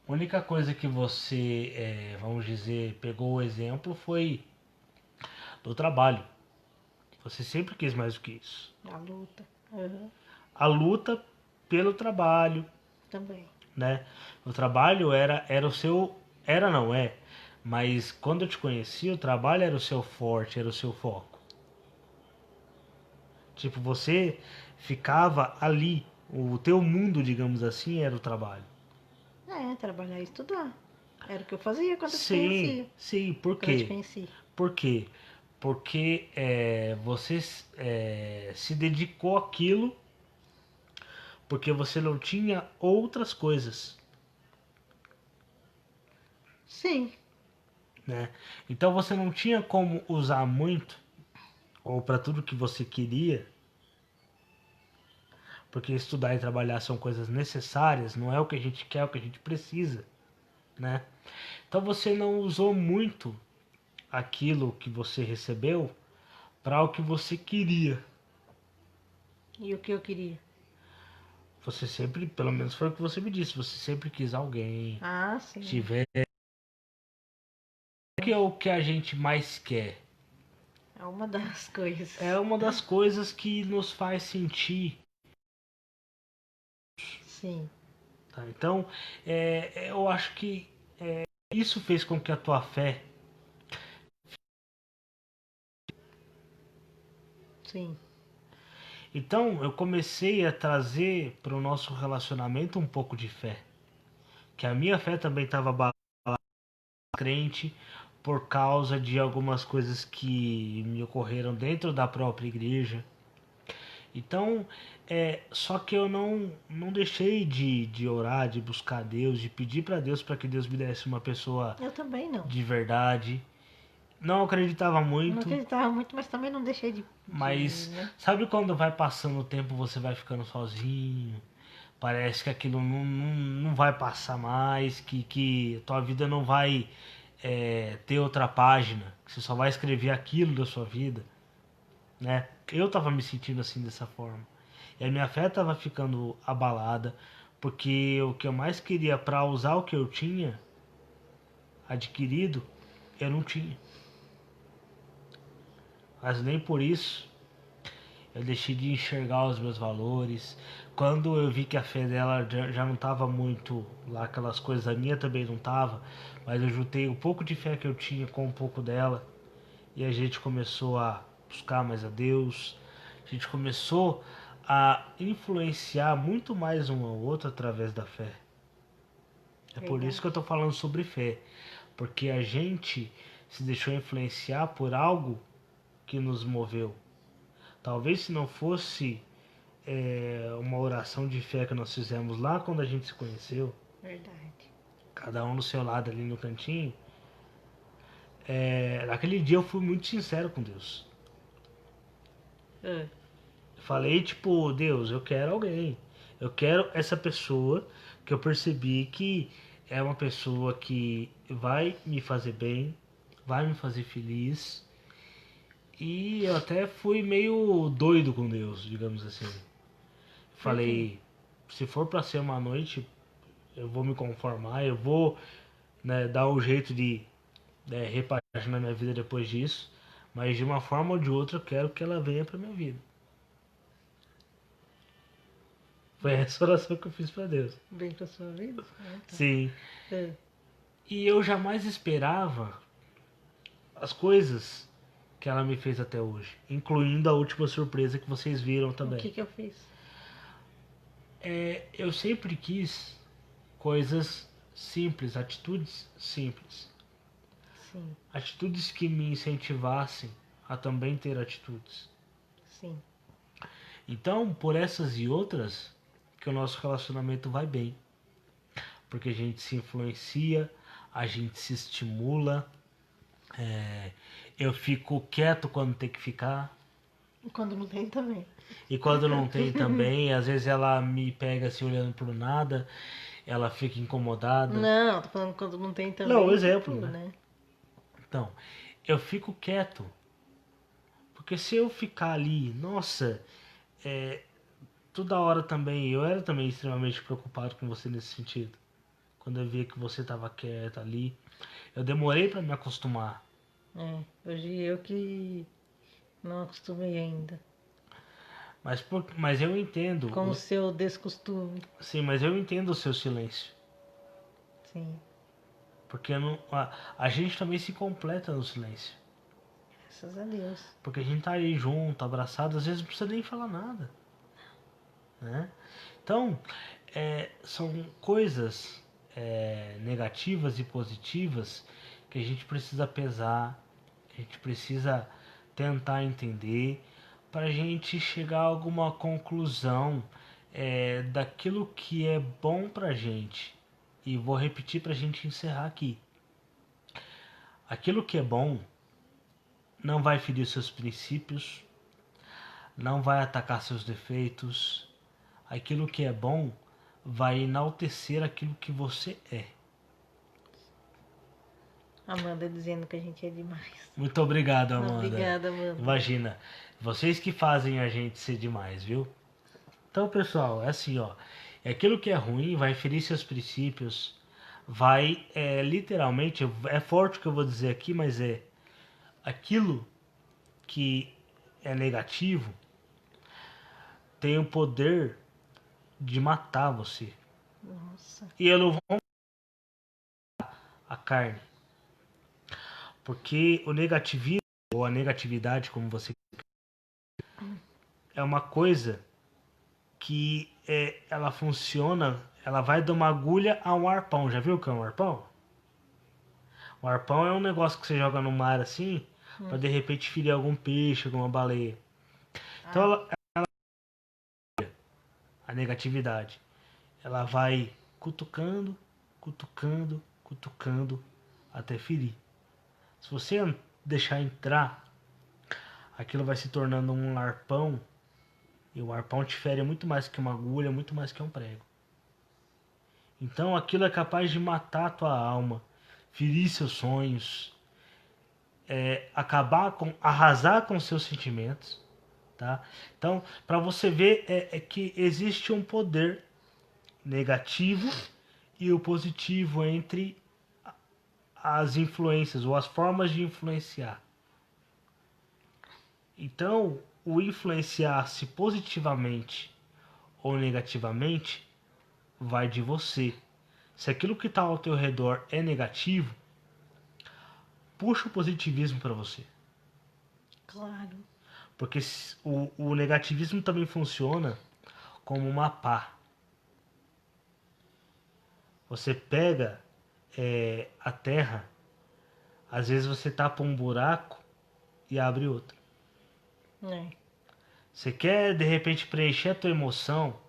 a única coisa que você, vamos dizer, pegou o exemplo foi do trabalho. Você sempre quis mais do que isso. A luta. Uhum. A luta pelo trabalho, Também. né? O trabalho era o seu, era não é, mas quando eu te conheci, o trabalho era o seu forte, era o seu foco. Tipo, você ficava ali, o teu mundo, digamos assim, era o trabalho. É, trabalhar e estudar. Era o que eu fazia quando eu te Sim, conhecia. sim, por Quando eu te quê? conheci. Por quê? Porque você se dedicou àquilo porque você não tinha outras coisas, Sim. né? Então você não tinha como usar muito ou para tudo que você queria, porque estudar e trabalhar são coisas necessárias, não é o que a gente quer, é o que a gente precisa, né? Então você não usou muito aquilo que você recebeu para o que você queria. E o que eu queria? Você sempre, pelo menos foi o que você me disse, você sempre quis alguém, Ah, sim. tiver. O que é o que a gente mais quer? É uma das coisas. É uma das coisas que nos faz sentir. Sim. Tá? Então, eu acho que isso fez com que a tua fé. Sim. Então, eu comecei a trazer para o nosso relacionamento um pouco de fé. Que a minha fé também estava crente por causa de algumas coisas que me ocorreram dentro da própria igreja. Então, só que eu não deixei de orar, de buscar Deus, de pedir para Deus para que Deus me desse uma pessoa Eu também não. de verdade. Não acreditava Não muito, acreditava muito, mas também não deixei mas né? sabe quando vai passando o tempo, você vai ficando sozinho? Parece que aquilo não vai passar mais, que tua vida não vai ter outra página, que você só vai escrever aquilo da sua vida, né? Eu tava me sentindo assim dessa forma. E a minha fé tava ficando abalada, porque o que eu mais queria para usar o que eu tinha adquirido, eu não tinha. Mas nem por isso eu deixei de enxergar os meus valores. Quando eu vi que a fé dela já não estava muito lá, aquelas coisas, a minha também não estava, mas eu juntei um pouco de fé que eu tinha com um pouco dela e a gente começou a buscar mais a Deus. A gente começou a influenciar muito mais um ao outro através da fé. É por isso que eu Verdade. estou falando sobre fé, porque a gente se deixou influenciar por algo que nos moveu. Talvez se não fosse uma oração de fé que nós fizemos lá quando a gente se conheceu, Verdade. cada um no seu lado ali no cantinho, naquele dia eu fui muito sincero com Deus. Ah, Falei, tipo, Deus, eu quero alguém. Eu quero essa pessoa que eu percebi que é uma pessoa que vai me fazer bem, vai me fazer feliz. E eu até fui meio doido com Deus, digamos assim. por quê? Falei, se for pra ser uma noite, eu vou me conformar, eu vou, né, dar um jeito de repaginar minha vida depois disso. Mas de uma forma ou de outra eu quero que ela venha pra minha vida. Foi essa oração que eu fiz pra Deus. Bem pra sua vida? Ah, tá. Sim. Ah, E eu jamais esperava as coisas que ela me fez até hoje, incluindo a última surpresa que vocês viram O também. que eu fiz? Eu sempre quis coisas simples, atitudes simples. Sim, Atitudes que me incentivassem a também ter atitudes. sim. Então, por essas e outras, que o nosso relacionamento vai bem. Porque a gente se influencia, a gente se estimula. Eu fico quieto quando tem que ficar. Quando não tem também. E quando não tem também, às vezes ela me pega assim olhando pro nada, ela fica incomodada. Não, tô falando quando não tem Não, também, exemplo, tipo, né? né? Então, eu fico quieto. Porque se eu ficar ali, nossa, toda hora também, eu era também extremamente preocupado com você nesse sentido. Quando eu via que você tava quieta ali, eu demorei pra me acostumar. Hoje eu que não acostumei ainda. Mas eu entendo, Com o seu descostume. sim, mas eu entendo o seu silêncio. Sim, Porque não, a gente também se completa no silêncio. graças a Deus. Porque a gente tá aí junto, abraçado, às vezes não precisa nem falar nada, né? Então, são coisas negativas e positivas que a gente precisa pesar, a gente precisa tentar entender para a gente chegar a alguma conclusão daquilo que é bom pra gente. E vou repetir pra gente encerrar aqui. Aquilo que é bom não vai ferir seus princípios, não vai atacar seus defeitos. Aquilo que é bom vai enaltecer aquilo que você é. Amanda dizendo que a gente é demais. Muito obrigado, Amanda. Obrigada, Amanda. Imagina, vocês que fazem a gente ser demais, viu? Então, pessoal, é assim, ó. Aquilo que é ruim vai ferir seus princípios, vai literalmente, é forte o que eu vou dizer aqui, mas aquilo que é negativo tem o poder de matar você. Nossa. E eu não vou a carne. Porque o negativismo, ou a negatividade, como você é uma coisa que ela funciona, ela vai de uma agulha a um arpão. Já viu o que é um arpão? Um arpão é um negócio que você joga no mar assim, pra de repente ferir algum peixe, alguma baleia. Então a negatividade, ela vai cutucando, cutucando, cutucando até ferir. Se você deixar entrar, aquilo vai se tornando um arpão. E o arpão te fere muito mais que uma agulha, muito mais que um prego. Então aquilo é capaz de matar a tua alma, ferir seus sonhos, arrasar com seus sentimentos, tá? Então, para você ver que existe um poder negativo e o positivo entre as influências ou as formas de influenciar. Então, o influenciar-se positivamente ou negativamente vai de você. Se aquilo que está ao teu redor é negativo, puxa o positivismo para você. Claro. Porque o negativismo também funciona como uma pá. Você pega a terra, às vezes você tapa um buraco e abre outro. Você quer de repente preencher a tua emoção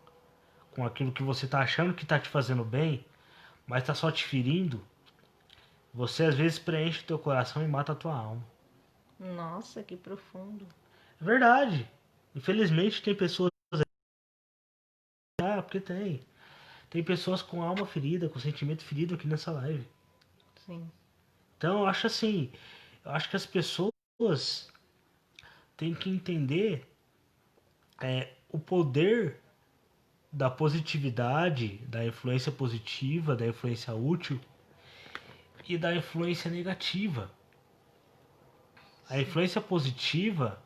com aquilo que você está achando que está te fazendo bem, mas está só te ferindo. Você às vezes preenche o teu coração e mata a tua alma. Nossa, que profundo. É verdade. Infelizmente tem pessoas. Porque tem. Tem pessoas com alma ferida, com sentimento ferido aqui nessa live. Sim. Então eu acho assim. Eu acho que as pessoas têm que entender o poder da positividade, da influência positiva, da influência útil e da influência negativa. A influência positiva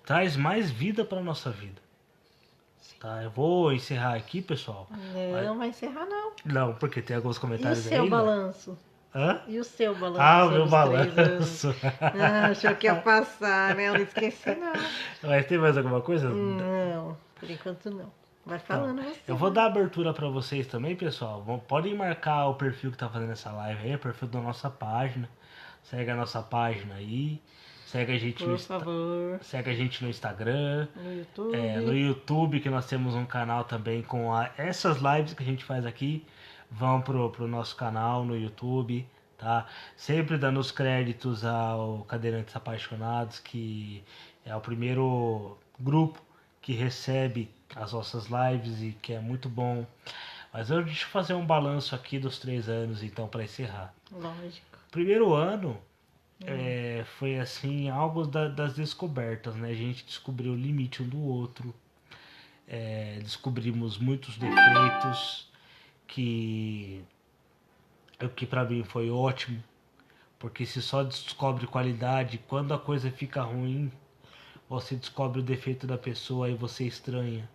traz mais vida para nossa vida. Tá, eu vou encerrar aqui, pessoal. Não vai encerrar, não. Não, porque tem alguns E o comentários seu ainda. balanço? Hã? E o seu balanço Ah, o sobre meu os 3 anos? balanço. Ah, achou que ia passar, né? Eu não esqueci, não. Mas tem mais alguma coisa? Não, por enquanto não. Vai Então, falando você, eu vou né? dar abertura para vocês também, pessoal. Podem marcar o perfil que tá fazendo essa live aí, o perfil da nossa página. Segue a nossa página aí. Segue a gente no, Por favor. segue a gente no Instagram. No No YouTube. YouTube, que nós temos um canal também com essas lives que a gente faz aqui. Vão pro nosso canal no YouTube, tá? Sempre dando os créditos ao Cadeirantes Apaixonados, que é o primeiro grupo que recebe as nossas lives e que é muito bom. Mas deixa eu fazer um balanço aqui dos 3 anos, então, para encerrar. Lógico. Primeiro ano Hum. foi assim, algo das descobertas, né? A gente descobriu o limite um do outro, descobrimos muitos defeitos que o que para mim foi ótimo, porque se só descobre qualidade quando a coisa fica ruim, você descobre o defeito da pessoa e você estranha.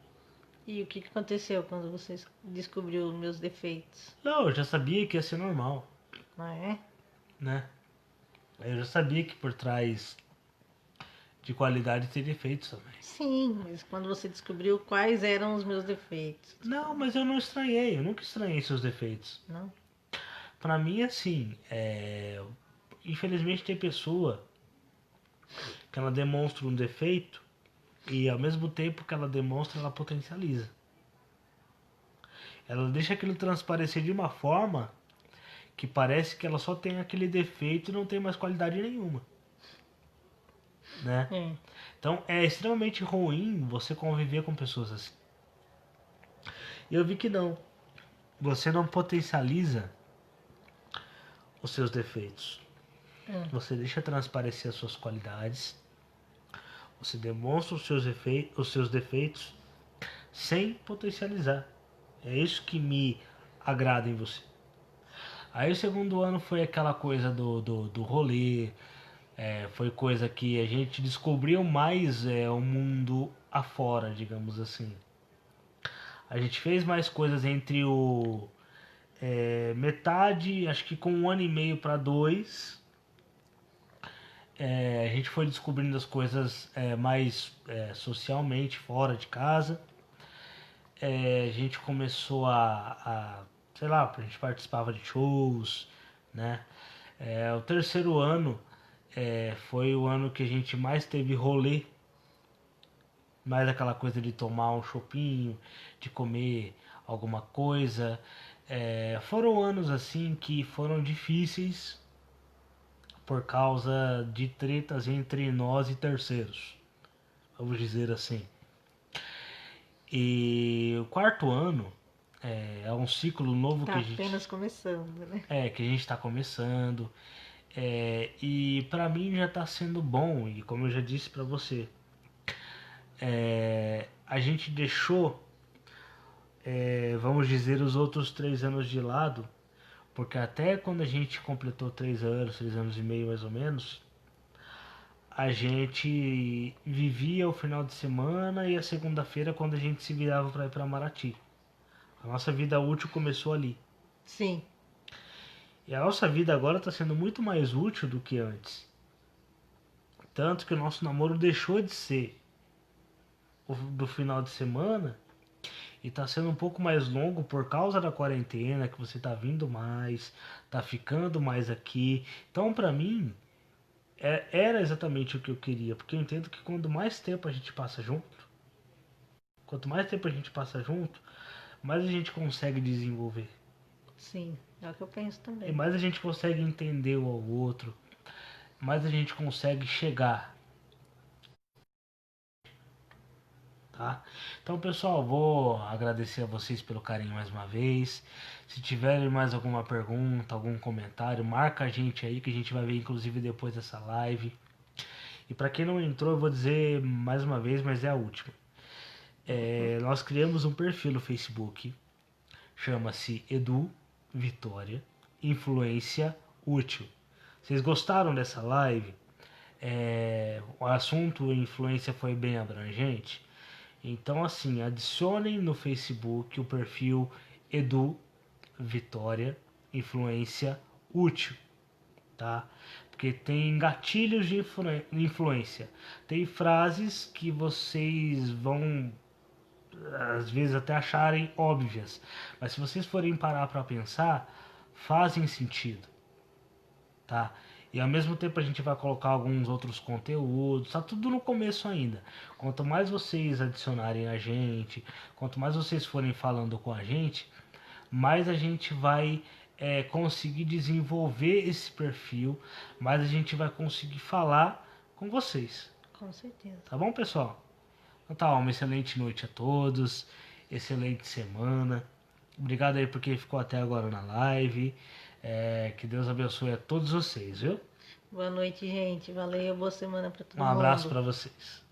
E o que aconteceu quando você descobriu os meus defeitos? Não, eu já sabia que ia ser normal, Não é? né? Eu já sabia que por trás de qualidade tem defeitos também. Sim, mas quando você descobriu quais eram os meus defeitos? Não, mas eu não estranhei, eu nunca estranhei seus defeitos. Não? Pra mim, assim, infelizmente tem pessoa que ela demonstra um defeito e ao mesmo tempo que ela demonstra, ela potencializa. Ela deixa aquilo transparecer de uma forma que parece que ela só tem aquele defeito e não tem mais qualidade nenhuma, né? É. Então é extremamente ruim você conviver com pessoas assim. E eu vi que não. Você não potencializa os seus defeitos. Hum. Você deixa transparecer as suas qualidades. Você demonstra os seus defeitos sem potencializar. É isso que me agrada em você. Aí o segundo ano foi aquela coisa do rolê. Foi coisa que a gente descobriu mais o mundo afora, digamos assim. A gente fez mais coisas entre o metade, acho que com 1 ano e meio para 2. A gente foi descobrindo as coisas mais socialmente, fora de casa. A gente começou sei lá, a gente participava de shows, né? O terceiro ano foi o ano que a gente mais teve rolê, mais aquela coisa de tomar um chopinho, de comer alguma coisa. Foram anos assim que foram difíceis por causa de tretas entre nós e terceiros, vamos dizer assim. E o quarto ano é um ciclo novo Tá apenas começando, né? que a gente está começando. E para mim já está sendo bom, e como eu já disse para você, a gente deixou, vamos dizer, os outros 3 anos de lado, porque até quando a gente completou 3 anos, 3 anos e meio mais ou menos, a gente vivia o final de semana e a segunda-feira quando a gente se virava para ir para Maraty. A nossa vida útil começou ali. Sim. E a nossa vida agora está sendo muito mais útil do que antes. Tanto que o nosso namoro deixou de ser do final de semana e está sendo um pouco mais longo por causa da quarentena, que você está vindo mais, está ficando mais aqui. Então, para mim, era exatamente o que eu queria, porque eu entendo que quanto mais tempo a gente passa junto, quanto mais tempo a gente passa junto, mais a gente consegue desenvolver. Sim, é o que eu penso E também. mais a gente consegue entender o ao outro, mais a gente consegue chegar, tá? Então, pessoal, vou agradecer a vocês pelo carinho mais uma vez. Se tiverem mais alguma pergunta, algum comentário, marca a gente aí que a gente vai ver inclusive depois dessa live. E para quem não entrou, eu vou dizer mais uma vez, mas é a última. Nós criamos um perfil no Facebook, chama-se Edu Vitória Influência Útil. Vocês gostaram dessa live? O assunto influência foi bem abrangente. Então, assim, adicionem no Facebook o perfil Edu Vitória Influência útil, tá? Porque tem gatilhos de influência. Tem frases que vocês vão às vezes até acharem óbvias, mas se vocês forem parar para pensar, fazem sentido, tá? E ao mesmo tempo a gente vai colocar alguns outros conteúdos, tá tudo no começo ainda. Quanto mais vocês adicionarem a gente, quanto mais vocês forem falando com a gente, mais a gente vai conseguir desenvolver esse perfil, mais a gente vai conseguir falar com vocês. Com certeza. Tá bom, pessoal? Então tá, uma excelente noite a todos, excelente semana. Obrigado aí por quem ficou até agora na live. Que Deus abençoe a todos vocês, viu? Boa noite, gente. Valeu. Boa semana para todo Um mundo. abraço para vocês.